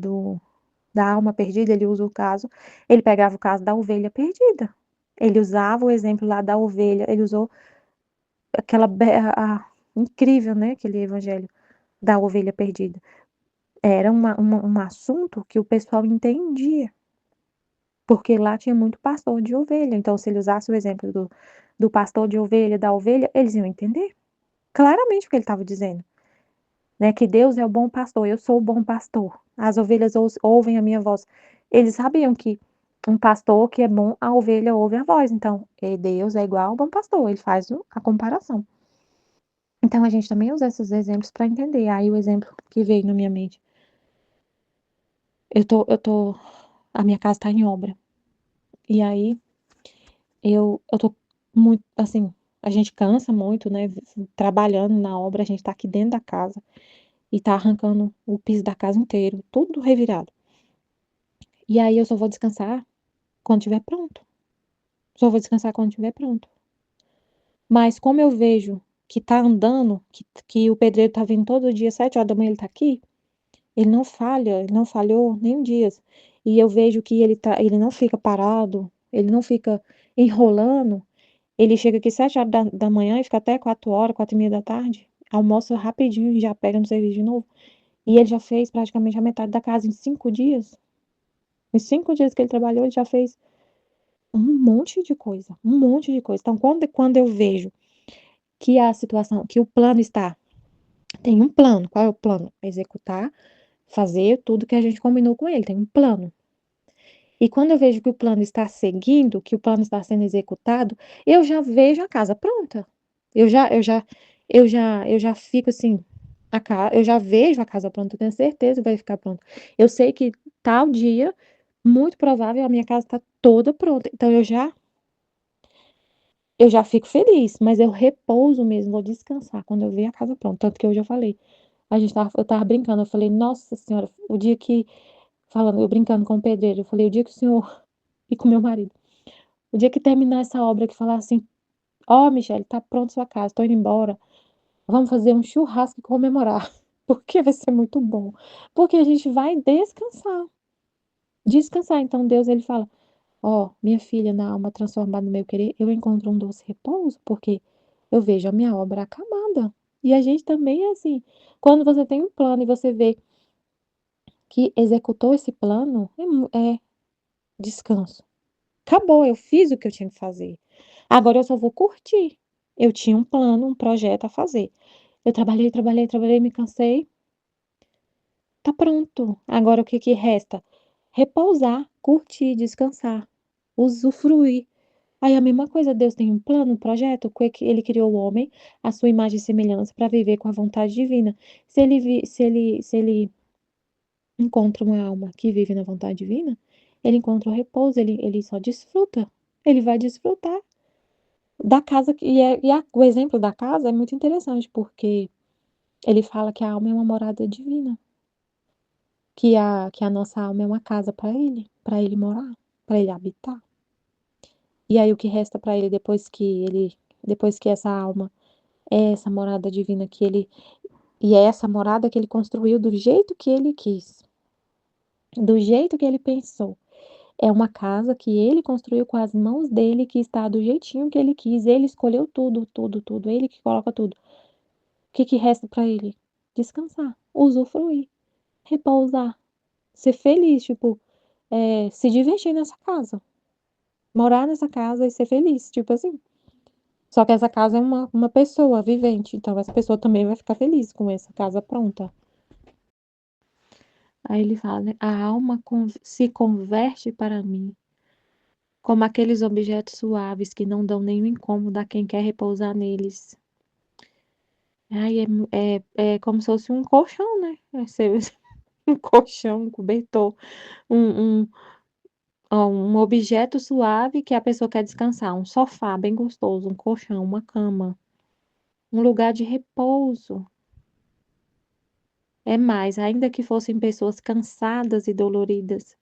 da alma perdida, ele pegava o caso da ovelha perdida. Ele usava o exemplo lá da ovelha, ele usou incrível, né? Aquele evangelho da ovelha perdida. Era um assunto que o pessoal entendia, porque lá tinha muito pastor de ovelha. Então, se ele usasse o exemplo do pastor de ovelha, da ovelha, eles iam entender claramente o que ele estava dizendo, né? Que Deus é o bom pastor, eu sou o bom pastor. As ovelhas ouvem a minha voz. Eles sabiam que um pastor que é bom, a ovelha ouve a voz. Então, Deus é igual ao bom pastor, ele faz a comparação. Então, a gente também usa esses exemplos para entender. Aí, o exemplo que veio na minha mente. A minha casa tá em obra. E aí, eu tô muito, assim, a gente cansa muito, né? Trabalhando na obra, a gente tá aqui dentro da casa e tá arrancando o piso da casa inteiro, tudo revirado. E aí, eu só vou descansar quando tiver pronto. Só vou descansar quando tiver pronto. Mas como eu vejo que tá andando, que o pedreiro tá vindo todo dia, 7 horas da manhã ele tá aqui, ele não falha, ele não falhou nem um dia. E eu vejo que ele não fica parado, ele não fica enrolando. Ele chega aqui 7 horas da manhã e fica até 4 horas, 4h30 da tarde. Almoça rapidinho e já pega no serviço de novo. E ele já fez praticamente a metade da casa em 5 dias. Em 5 dias que ele trabalhou, ele já fez um monte de coisa. Um monte de coisa. Então, quando eu vejo que a situação, que o plano está. Tem um plano. Qual é o plano? Executar, fazer tudo que a gente combinou com ele. Tem um plano. E quando eu vejo que o plano está seguindo, que o plano está sendo executado, eu já vejo a casa pronta. Eu já fico assim, eu já vejo a casa pronta, eu tenho certeza que vai ficar pronta. Eu sei que tal dia, muito provável, a minha casa está toda pronta. Então eu já fico feliz, mas eu repouso mesmo, vou descansar quando eu ver a casa pronta. Tanto que eu já falei, eu tava brincando, eu falei, nossa senhora, o dia que, falando, eu brincando com o pedreiro, eu falei, o dia que o senhor, e com meu marido, o dia que terminar essa obra, que falar assim, ó, Michele, tá pronta sua casa, tô indo embora, vamos fazer um churrasco e comemorar, porque vai ser muito bom, porque a gente vai descansar, descansar. Então Deus, ele fala, ó, minha filha, na alma transformada no meu querer, eu encontro um doce repouso, porque eu vejo a minha obra acabada. E a gente também é assim. Quando você tem um plano e você vê que executou esse plano, é descanso. Acabou, eu fiz o que eu tinha que fazer. Agora eu só vou curtir. Eu tinha um plano, um projeto a fazer. Eu trabalhei, trabalhei, trabalhei, me cansei. Tá pronto. Agora o que que resta? Repousar, curtir, descansar, usufruir. Aí a mesma coisa, Deus tem um plano, um projeto, que ele criou o homem, a sua imagem e semelhança para viver com a vontade divina. Se ele encontra uma alma que vive na vontade divina, ele encontra o repouso, ele só desfruta. Ele vai desfrutar da casa o exemplo da casa é muito interessante, porque ele fala que a alma é uma morada divina, que a nossa alma é uma casa para ele morar, para ele habitar. E aí o que resta para ele depois que essa alma é essa morada divina e é essa morada que ele construiu do jeito que ele quis, do jeito que ele pensou. É uma casa que ele construiu com as mãos dele, que está do jeitinho que ele quis. Ele escolheu tudo, tudo, tudo. Ele que coloca tudo. O que que resta para ele? Descansar, usufruir, repousar, ser feliz, tipo, se divertir nessa casa, morar nessa casa e ser feliz, tipo assim. Só que essa casa é uma pessoa vivente, então essa pessoa também vai ficar feliz com essa casa pronta. Aí ele fala, né? A alma se converte para mim, como aqueles objetos suaves que não dão nenhum incômodo a quem quer repousar neles. Aí é como se fosse um colchão, né? Um colchão, um cobertor, um, um, ó, um objeto suave que a pessoa quer descansar, um sofá bem gostoso, um colchão, uma cama, um lugar de repouso. É mais, ainda que fossem pessoas cansadas e doloridas,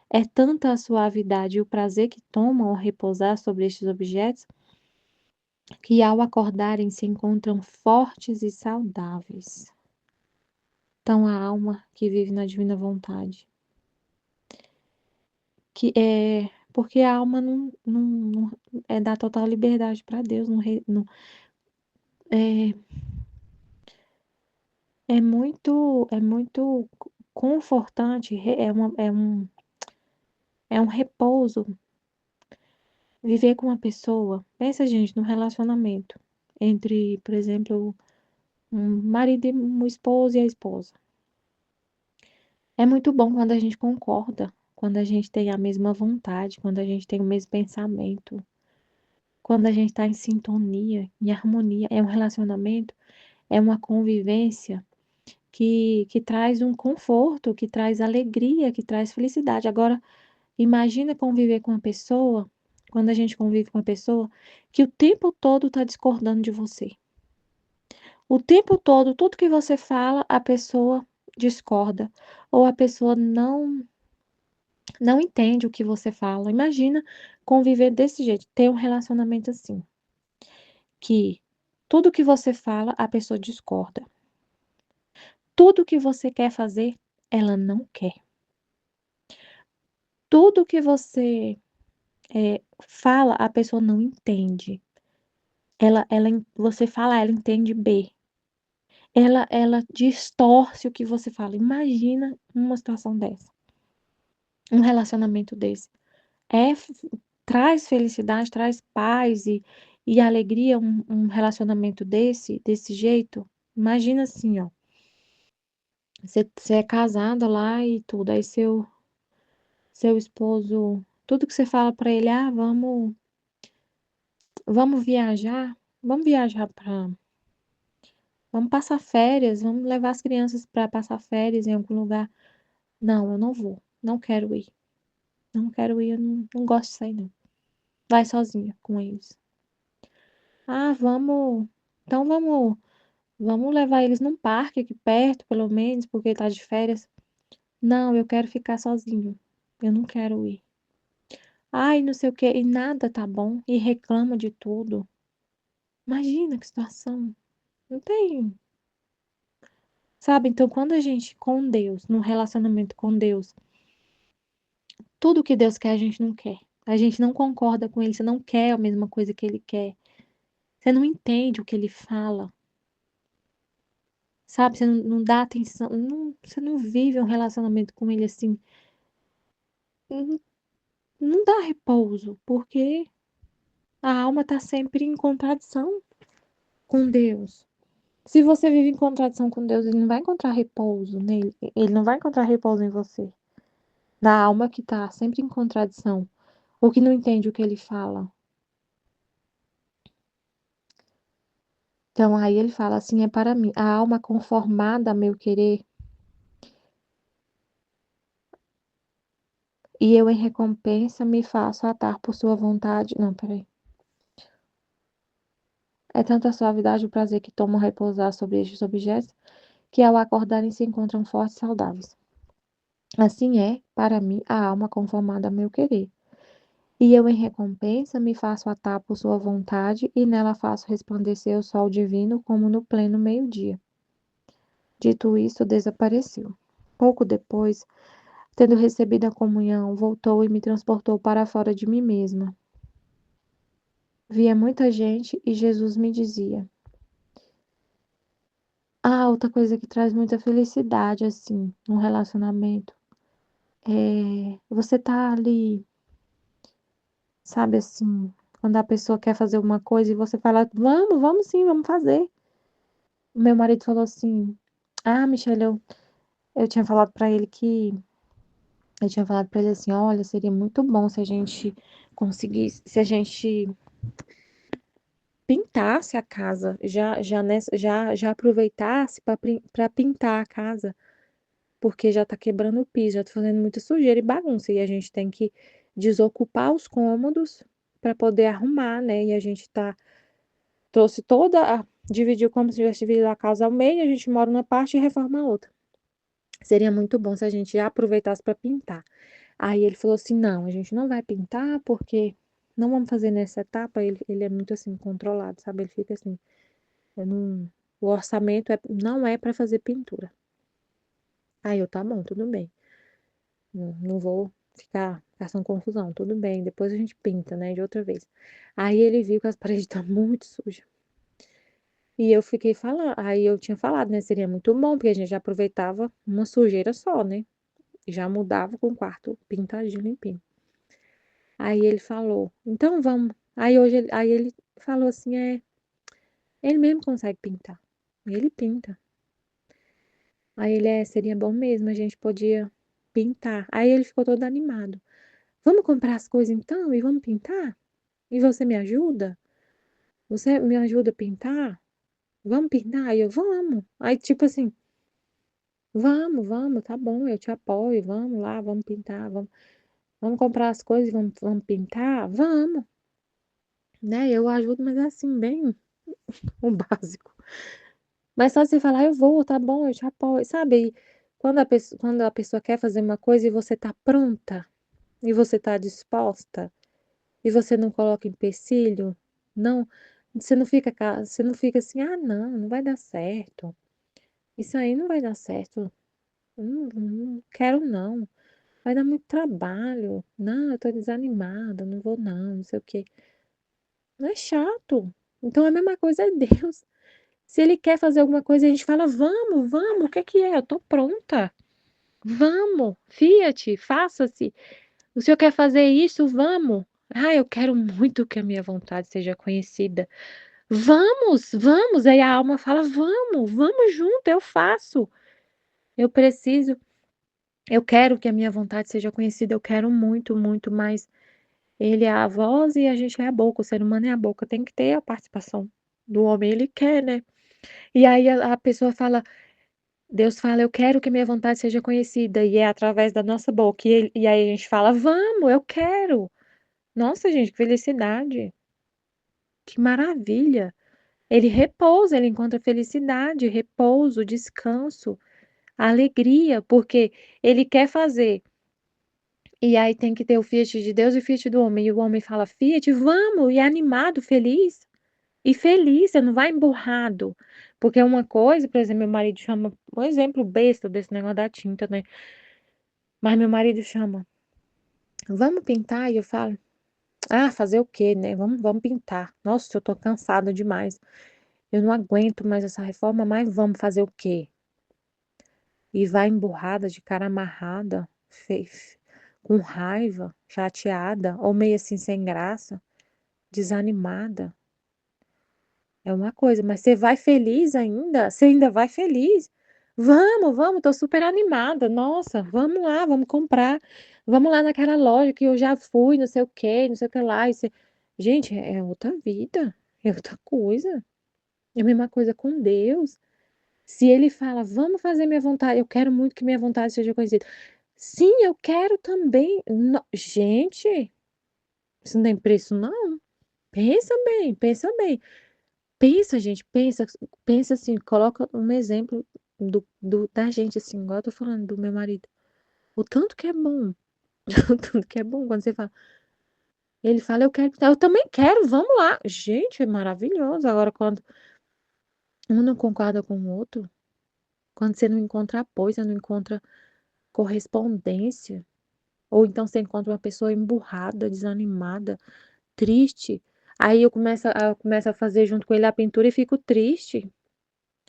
é tanta a suavidade e o prazer que tomam ao repousar sobre estes objetos, que ao acordarem se encontram fortes e saudáveis. Então, a alma que vive na divina vontade, que é porque a alma não é dar total liberdade para Deus, é, é muito confortante, é um repouso viver com uma pessoa. Pensa, gente, num relacionamento entre, por exemplo, um marido e uma esposa e a esposa. É muito bom quando a gente concorda, quando a gente tem a mesma vontade, quando a gente tem o mesmo pensamento, quando a gente está em sintonia, em harmonia. É um relacionamento, é uma convivência que traz um conforto, que traz alegria, que traz felicidade. Agora, imagina conviver com uma pessoa, quando a gente convive com uma pessoa, que o tempo todo está discordando de você. O tempo todo, tudo que você fala, a pessoa discorda, ou a pessoa não entende o que você fala. Imagina conviver desse jeito, ter um relacionamento assim, que tudo que você fala, a pessoa discorda. Tudo que você quer fazer, ela não quer. Tudo que você fala, a pessoa não entende. Você fala, ela entende B. Ela distorce o que você fala. Imagina uma situação dessa. Um relacionamento desse. É, traz felicidade, traz paz E a alegria, um relacionamento desse jeito, imagina assim, ó, você é casada lá e tudo, aí seu esposo, tudo que você fala pra ele, ah, vamos viajar, vamos passar férias, vamos levar as crianças para passar férias em algum lugar. Não, eu não vou, não quero ir, não quero ir, eu não gosto de sair não. Vai sozinha com eles. Ah, então vamos levar eles num parque aqui perto, pelo menos, porque tá de férias. Não, eu quero ficar sozinho. Eu não quero ir. Ai, não sei o quê, e nada tá bom, e reclama de tudo. Imagina que situação. Não tem, sabe? Então, quando a gente, com Deus, num relacionamento com Deus, tudo que Deus quer, a gente não quer. A gente não concorda com Ele, você não quer a mesma coisa que Ele quer. Você não entende o que Ele fala, sabe? Você não dá atenção, você não vive um relacionamento com Ele assim. Não, não dá repouso, porque a alma tá sempre em contradição com Deus. Se você vive em contradição com Deus, ele não vai encontrar repouso nele, ele não vai encontrar repouso em você. Na alma que tá sempre em contradição, ou que não entende o que ele fala. Então aí ele fala assim, é para mim, a alma conformada a meu querer, e eu em recompensa me faço atar por sua vontade. Não, peraí. É tanta a suavidade o prazer que tomam repousar sobre estes objetos, que ao acordarem se encontram fortes e saudáveis. Assim é, para mim, a alma conformada a meu querer. E eu, em recompensa, me faço atar por sua vontade, e nela faço resplandecer o sol divino como no pleno meio-dia. Dito isso, desapareceu. Pouco depois, tendo recebido a comunhão, voltou e me transportou para fora de mim mesma. Via muita gente e Jesus me dizia: ah, outra coisa que traz muita felicidade, assim, num relacionamento, você tá ali, sabe assim, quando a pessoa quer fazer uma coisa e você fala, vamos sim, vamos fazer. O meu marido falou assim, ah, Michelle, eu tinha falado pra ele que, eu tinha falado pra ele assim, olha, seria muito bom se a gente conseguisse, se a gente pintasse a casa, já aproveitasse para pintar a casa, porque já tá quebrando o piso, já tá fazendo muita sujeira e bagunça, e a gente tem que desocupar os cômodos para poder arrumar, né? E a gente trouxe dividiu como se tivesse dividido a casa ao meio, a gente mora numa parte e reforma a outra. Seria muito bom se a gente já aproveitasse para pintar. Aí ele falou assim: não, a gente não vai pintar porque não vamos fazer nessa etapa. Ele é muito assim, controlado, sabe? Ele fica assim: eu não, o orçamento não é para fazer pintura. Aí eu, tá bom, tudo bem. Não vou ficar gastando confusão, tudo bem. Depois a gente pinta, né, de outra vez. Aí ele viu que as paredes estão muito sujas. E eu fiquei falando, aí eu tinha falado, né, seria muito bom, porque a gente já aproveitava uma sujeira só, né? Já mudava com o quarto pintadinho, limpinho. Aí ele falou, então vamos. Aí ele falou assim, ele mesmo consegue pintar. Ele pinta. Aí ele, seria bom mesmo, a gente podia pintar. Aí ele ficou todo animado. Vamos comprar as coisas então e vamos pintar? E você me ajuda? Você me ajuda a pintar? Vamos pintar? Aí eu, vamos. Aí tipo assim, vamos, tá bom, eu te apoio, vamos lá, vamos pintar, vamos comprar as coisas e vamos pintar? Vamos. Né, eu ajudo, mas é assim, bem o básico. Mas só você falar: "Eu vou, tá bom, eu te apoio", sabe, e quando a pessoa quer fazer uma coisa e você tá pronta, e você tá disposta, e você não coloca empecilho, não você não fica assim: "Ah, não vai dar certo, isso aí não vai dar certo, não quero não, vai dar muito trabalho, não, eu tô desanimada, não vou não, não sei o quê". Não é chato. Então a mesma coisa é Deus. Se ele quer fazer alguma coisa, a gente fala: vamos, o que que é? Eu tô pronta. Vamos, Fiat, faça-se. O senhor quer fazer isso? Vamos. Ah, eu quero muito que a minha vontade seja conhecida. Vamos, vamos. Aí a alma fala: vamos, vamos junto, eu faço. Eu preciso, eu quero que a minha vontade seja conhecida, eu quero muito, muito, mas ele é a voz e a gente é a boca, o ser humano é a boca, tem que ter a participação do homem, ele quer, né? E aí a pessoa fala, Deus fala: eu quero que minha vontade seja conhecida, e é através da nossa boca. E aí a gente fala: vamos, eu quero. Nossa, gente, que felicidade, que maravilha. Ele repousa, ele encontra felicidade, repouso, descanso, alegria, porque ele quer fazer. E aí tem que ter o fiat de Deus e o fiat do homem. E o homem fala: fiat, vamos, e é animado, feliz. E feliz, você não vai emburrado. Porque uma coisa, por exemplo, meu marido chama, um exemplo besta desse negócio da tinta, né? Mas meu marido chama: vamos pintar? E eu falo: ah, fazer o quê, né? Vamos pintar. Nossa, eu tô cansada demais. Eu não aguento mais essa reforma, mas vamos fazer o quê? E vai emburrada, de cara amarrada, com raiva, chateada, ou meio assim sem graça, desanimada. É uma coisa, mas você vai feliz ainda? Você ainda vai feliz? Vamos, vamos, tô super animada. Nossa, vamos lá, vamos comprar. Vamos lá naquela loja que eu já fui, não sei o quê, não sei o que lá. Gente, é outra vida, é outra coisa. É a mesma coisa com Deus. Se ele fala: vamos fazer minha vontade, eu quero muito que minha vontade seja conhecida. Sim, eu quero também. Gente, isso não tem preço, não. Pensa bem, pensa bem. Pensa, gente, pensa assim, coloca um exemplo da gente, assim, igual eu tô falando do meu marido. O tanto que é bom, o tanto que é bom quando você fala. Ele fala: eu quero, eu também quero, vamos lá. Gente, é maravilhoso. Agora, quando um não concorda com o outro, quando você não encontra apoio, você não encontra correspondência, ou então você encontra uma pessoa emburrada, desanimada, triste. Aí eu começo a fazer junto com ele a pintura e fico triste,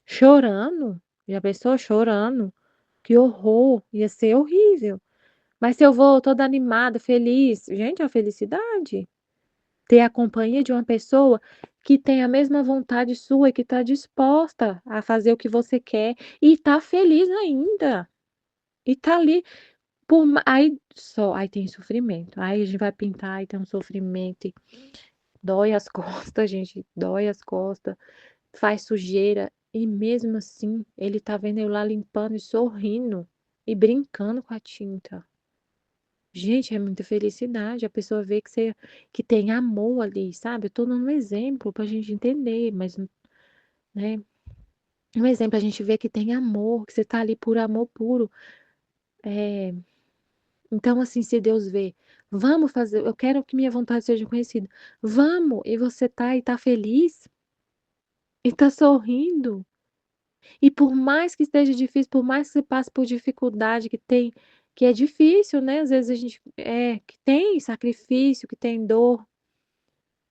chorando. Já pensou chorando? Que horror! Ia ser horrível. Mas se eu vou toda animada, feliz, gente, é a felicidade. Ter a companhia de uma pessoa que tem a mesma vontade sua e que está disposta a fazer o que você quer e está feliz ainda. E tá ali aí tem sofrimento. Aí a gente vai pintar e tem um sofrimento e dói as costas, gente, dói as costas, faz sujeira e mesmo assim ele tá vendo eu lá limpando e sorrindo e brincando com a tinta. Gente, é muita felicidade. A pessoa vê que tem amor ali, sabe? Eu tô dando um exemplo pra gente entender, mas, né? Um exemplo, a gente vê que tem amor, que você tá ali por amor puro. É, então, assim, se Deus vê, vamos fazer, eu quero que minha vontade seja conhecida. Vamos, e você tá e tá feliz e tá sorrindo. E por mais que esteja difícil, por mais que você passe por dificuldade que é difícil, né? Às vezes a gente que tem sacrifício, que tem dor,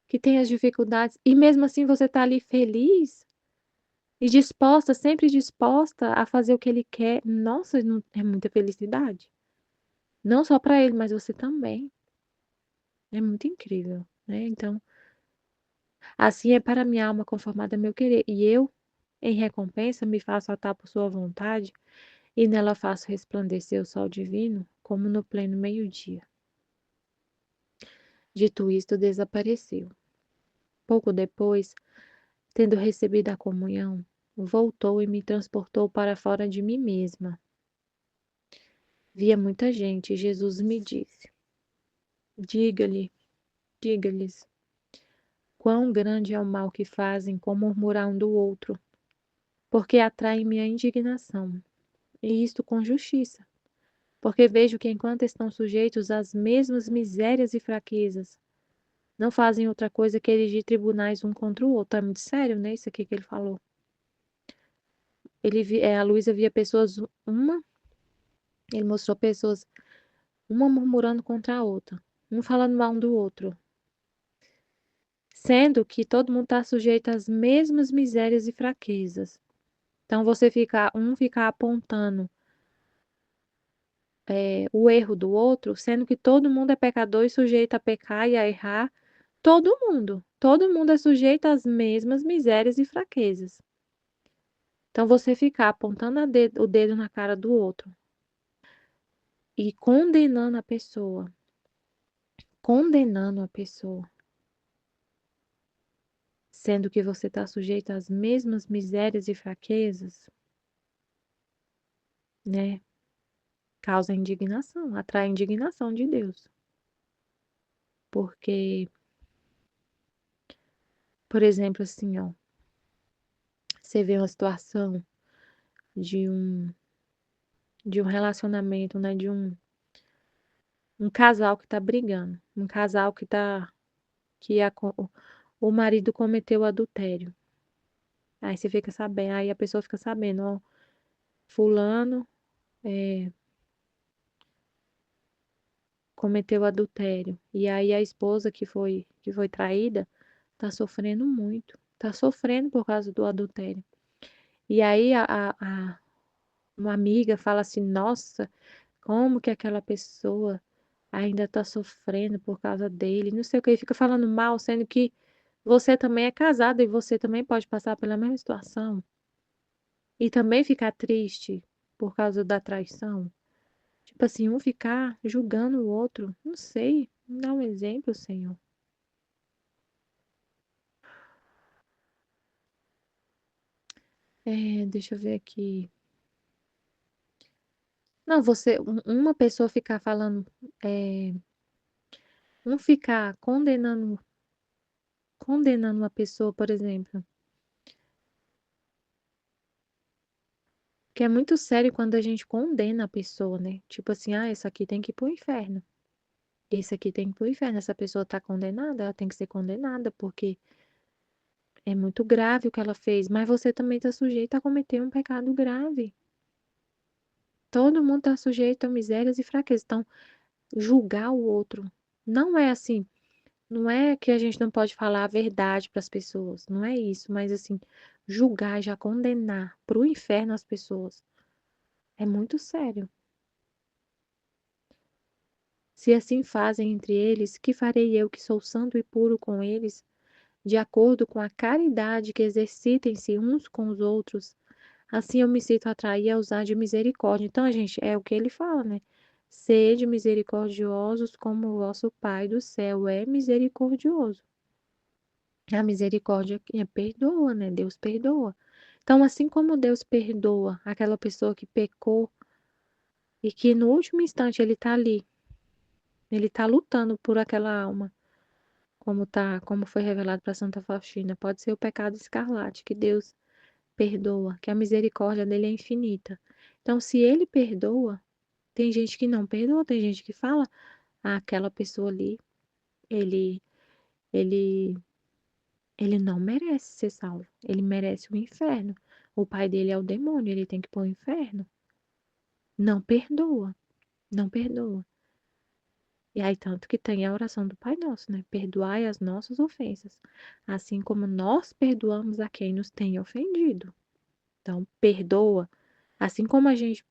que tem as dificuldades, e mesmo assim você tá ali feliz e disposta, sempre disposta a fazer o que ele quer. Nossa, é muita felicidade. Não só para ele, mas você também. É muito incrível, né? Então, assim é para minha alma conformada a meu querer, e eu, em recompensa, me faço atar por sua vontade, e nela faço resplandecer o sol divino, como no pleno meio-dia. Dito isto, desapareceu. Pouco depois, tendo recebido a comunhão, voltou e me transportou para fora de mim mesma. Via muita gente, e Jesus me disse: Diga-lhe, diga-lhes, quão grande é o mal que fazem com murmurar um do outro, porque atraem minha indignação, e isto com justiça. Porque vejo que enquanto estão sujeitos às mesmas misérias e fraquezas, não fazem outra coisa que erigir tribunais um contra o outro. É muito sério, né? Isso aqui que ele falou. A Luísa via pessoas, ele mostrou pessoas, uma murmurando contra a outra, um falando mal um do outro, sendo que todo mundo está sujeito às mesmas misérias e fraquezas. Então, um ficar apontando o erro do outro, sendo que todo mundo é pecador e sujeito a pecar e a errar. Todo mundo é sujeito às mesmas misérias e fraquezas. Então, você ficar apontando o dedo na cara do outro e condenando a pessoa, sendo que você está sujeito às mesmas misérias e fraquezas, né? Causa indignação, atrai indignação de Deus. Porque, por exemplo, assim, ó, você vê uma situação de um relacionamento, né? De um casal que tá brigando, um casal que o marido cometeu adultério. Aí você fica sabendo, aí a pessoa fica sabendo, ó, fulano cometeu adultério. E aí a esposa que foi traída tá sofrendo muito, tá sofrendo por causa do adultério. E aí uma amiga fala assim, nossa, como que aquela pessoa ainda tá sofrendo por causa dele, não sei o que, e fica falando mal, sendo que você também é casado e você também pode passar pela mesma situação e também ficar triste por causa da traição. Tipo assim, um ficar julgando o outro, não sei, dá um exemplo, Senhor. Deixa eu ver aqui. Não, uma pessoa ficar falando, um ficar condenando uma pessoa, por exemplo, que é muito sério quando a gente condena a pessoa, né? Tipo assim, essa aqui tem que ir pro inferno. Esse aqui tem que ir pro inferno. Essa pessoa tá condenada, ela tem que ser condenada, porque é muito grave o que ela fez. Mas você também tá sujeito a cometer um pecado grave. Todo mundo tá sujeito a misérias e fraquezas. Então, julgar o outro não é assim. Não é que a gente não pode falar a verdade para as pessoas. Não é isso. Mas assim, julgar, já condenar pro inferno as pessoas. É muito sério. Se assim fazem entre eles, que farei eu que sou santo e puro com eles, de acordo com a caridade que exercitem-se uns com os outros? Assim eu me sinto atrair a usar de misericórdia. Então, gente, é o que ele fala, né? Sede misericordiosos como o vosso Pai do céu é misericordioso. A misericórdia perdoa, né? Deus perdoa. Então, assim como Deus perdoa aquela pessoa que pecou e que no último instante ele tá ali, ele tá lutando por aquela alma, como foi revelado para Santa Faustina, pode ser o pecado escarlate que Deus perdoa, que a misericórdia dele é infinita. Então, se ele perdoa, tem gente que não perdoa, tem gente que fala, aquela pessoa ali, ele, ele, ele não merece ser salvo, ele merece o inferno. O pai dele é o demônio, ele tem que ir para o inferno. Não perdoa, não perdoa. E aí, tanto que tem a oração do Pai Nosso, né? Perdoai as nossas ofensas, assim como nós perdoamos a quem nos tem ofendido. Então, perdoa, assim como a gente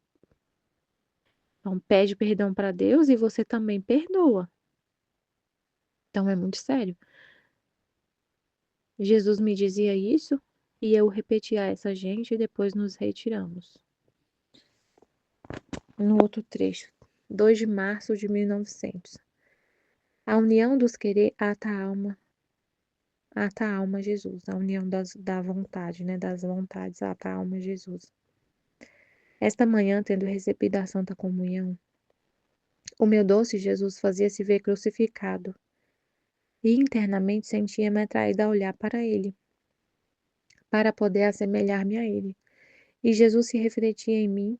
pede perdão para Deus e você também perdoa. Então, é muito sério. Jesus me dizia isso e eu repetia a essa gente e depois nos retiramos. No outro trecho, 2 de março de 1900. A união dos querer ata a alma Jesus. A união da vontade, né? Das vontades ata a alma Jesus. Esta manhã, tendo recebido a Santa Comunhão, o meu doce Jesus fazia-se ver crucificado e internamente sentia-me atraída a olhar para ele, para poder assemelhar-me a ele. E Jesus se refletia em mim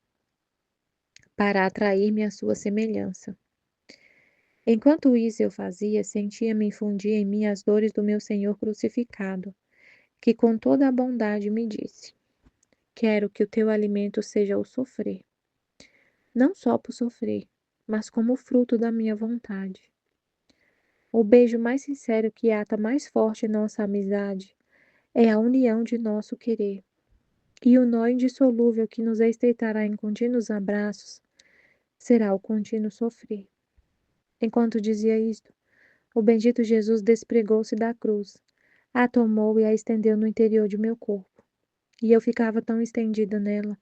para atrair-me à sua semelhança. Enquanto isso eu fazia, sentia-me infundir em mim as dores do meu Senhor crucificado, que com toda a bondade me disse: quero que o teu alimento seja o sofrer, não só por sofrer, mas como fruto da minha vontade. O beijo mais sincero que ata mais forte nossa amizade é a união de nosso querer, e o nó indissolúvel que nos estreitará em contínuos abraços será o contínuo sofrer. Enquanto dizia isto, o bendito Jesus despregou-se da cruz, a tomou e a estendeu no interior de meu corpo. E eu ficava tão estendida nela,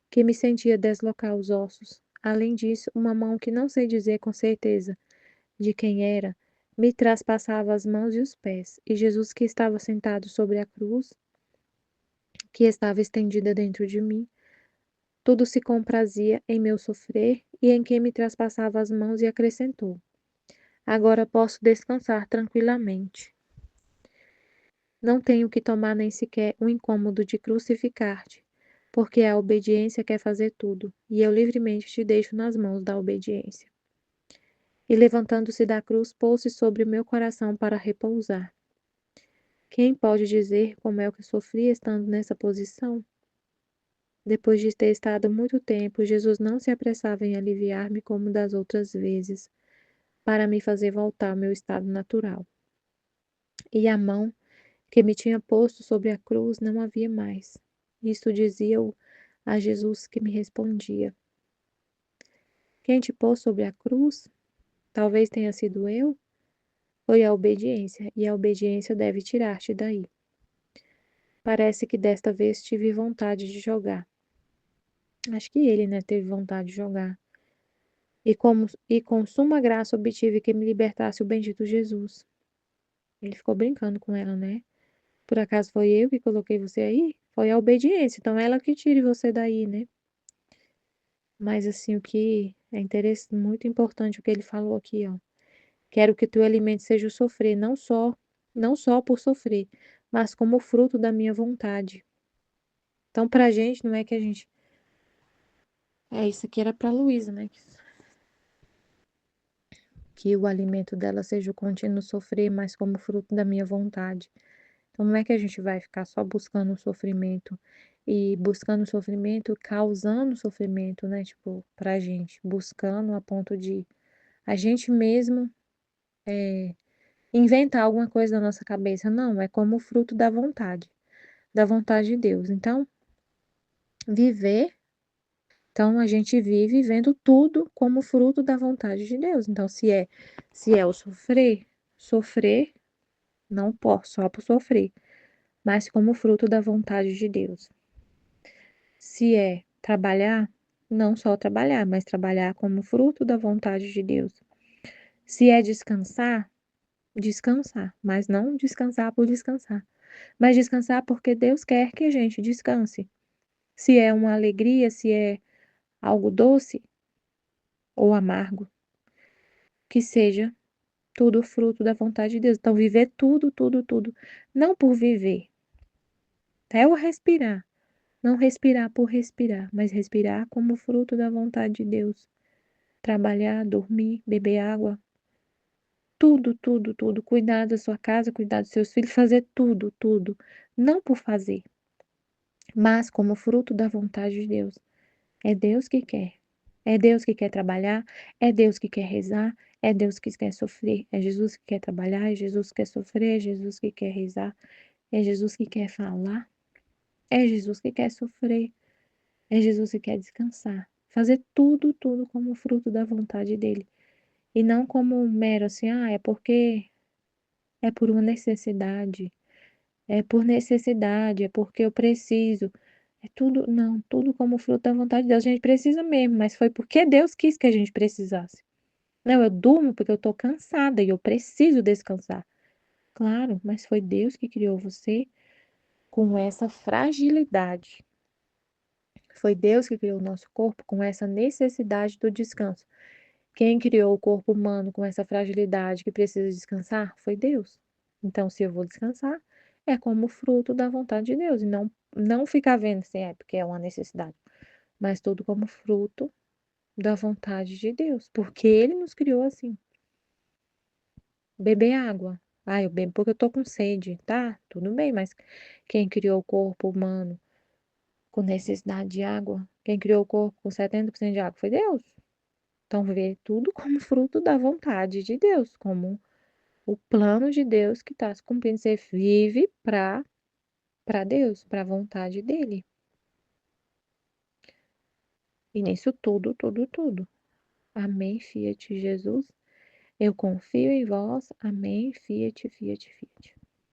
que me sentia deslocar os ossos. Além disso, uma mão que não sei dizer com certeza de quem era, me traspassava as mãos e os pés, e Jesus que estava sentado sobre a cruz, que estava estendida dentro de mim, tudo se comprazia em meu sofrer e em quem me traspassava as mãos e acrescentou: agora posso descansar tranquilamente. Não tenho que tomar nem sequer o incômodo de crucificar-te, porque a obediência quer fazer tudo, e eu livremente te deixo nas mãos da obediência. E levantando-se da cruz, pôs-se sobre o meu coração para repousar. Quem pode dizer como é que sofri estando nessa posição? Depois de ter estado muito tempo, Jesus não se apressava em aliviar-me como das outras vezes, para me fazer voltar ao meu estado natural. E a mão que me tinha posto sobre a cruz não havia mais. Isto dizia-o a Jesus que me respondia: quem te pôs sobre a cruz? Talvez tenha sido eu? Foi a obediência, e a obediência deve tirar-te daí. Parece que desta vez tive vontade de jogar. Acho que ele, né, teve vontade de jogar. E com suma graça obtive que me libertasse o bendito Jesus. Ele ficou brincando com ela, né? Por acaso foi eu que coloquei você aí? Foi a obediência, então ela que tire você daí, né? Mas assim, o que é interessante, muito importante o que ele falou aqui, ó. Quero que teu alimento seja o sofrer, não só por sofrer, mas como fruto da minha vontade. Então, pra gente, não é que a gente. É, isso aqui era pra Luísa, né? Que o alimento dela seja o contínuo sofrer, mas como fruto da minha vontade. Então, não é que a gente vai ficar só buscando o sofrimento e buscando o sofrimento, causando sofrimento, né? Tipo, pra gente, buscando a ponto de a gente mesmo inventar alguma coisa na nossa cabeça. Não, é como fruto da vontade de Deus. Então, viver, então a gente vive vendo tudo como fruto da vontade de Deus. Então, se é o sofrer, não posso só por sofrer, mas como fruto da vontade de Deus. Se é trabalhar, não só trabalhar, mas trabalhar como fruto da vontade de Deus. Se é descansar, descansar, mas não descansar por descansar, mas descansar porque Deus quer que a gente descanse. Se é uma alegria, se é algo doce ou amargo, que seja tudo fruto da vontade de Deus. Então, viver tudo, tudo, tudo, não por viver, até o respirar. Não respirar por respirar, mas respirar como fruto da vontade de Deus. Trabalhar, dormir, beber água, tudo, tudo, tudo. Cuidar da sua casa, cuidar dos seus filhos, fazer tudo, tudo. Não por fazer, mas como fruto da vontade de Deus. É Deus que quer. É Deus que quer trabalhar, é Deus que quer rezar, é Deus que quer sofrer. É Jesus que quer trabalhar, é Jesus que quer sofrer, é Jesus que quer rezar, é Jesus que quer falar, é Jesus que quer sofrer. É Jesus que quer descansar. Fazer tudo, tudo como fruto da vontade dele. E não como um mero assim, é porque é por uma necessidade. É por necessidade, é porque eu preciso. É tudo, não, tudo como fruto da vontade de Deus. A gente precisa mesmo, mas foi porque Deus quis que a gente precisasse. Não, eu durmo porque eu tô cansada e eu preciso descansar. Claro, mas foi Deus que criou você com essa fragilidade. Foi Deus que criou o nosso corpo com essa necessidade do descanso. Quem criou o corpo humano com essa fragilidade que precisa descansar foi Deus. Então, se eu vou descansar, é como fruto da vontade de Deus, e não ficar vendo se é porque é uma necessidade, mas tudo como fruto da vontade de Deus, porque Ele nos criou assim. Beber água. Eu bebo porque eu tô com sede, tá? Tudo bem, mas quem criou o corpo humano com necessidade de água? Quem criou o corpo com 70% de água foi Deus. Então, vê tudo como fruto da vontade de Deus, como o plano de Deus que está se cumprindo. Você vive para Deus, para a vontade dele. E nisso tudo, tudo, tudo. Amém, fiat Jesus. Eu confio em vós. Amém, fiat, fiat, fiat.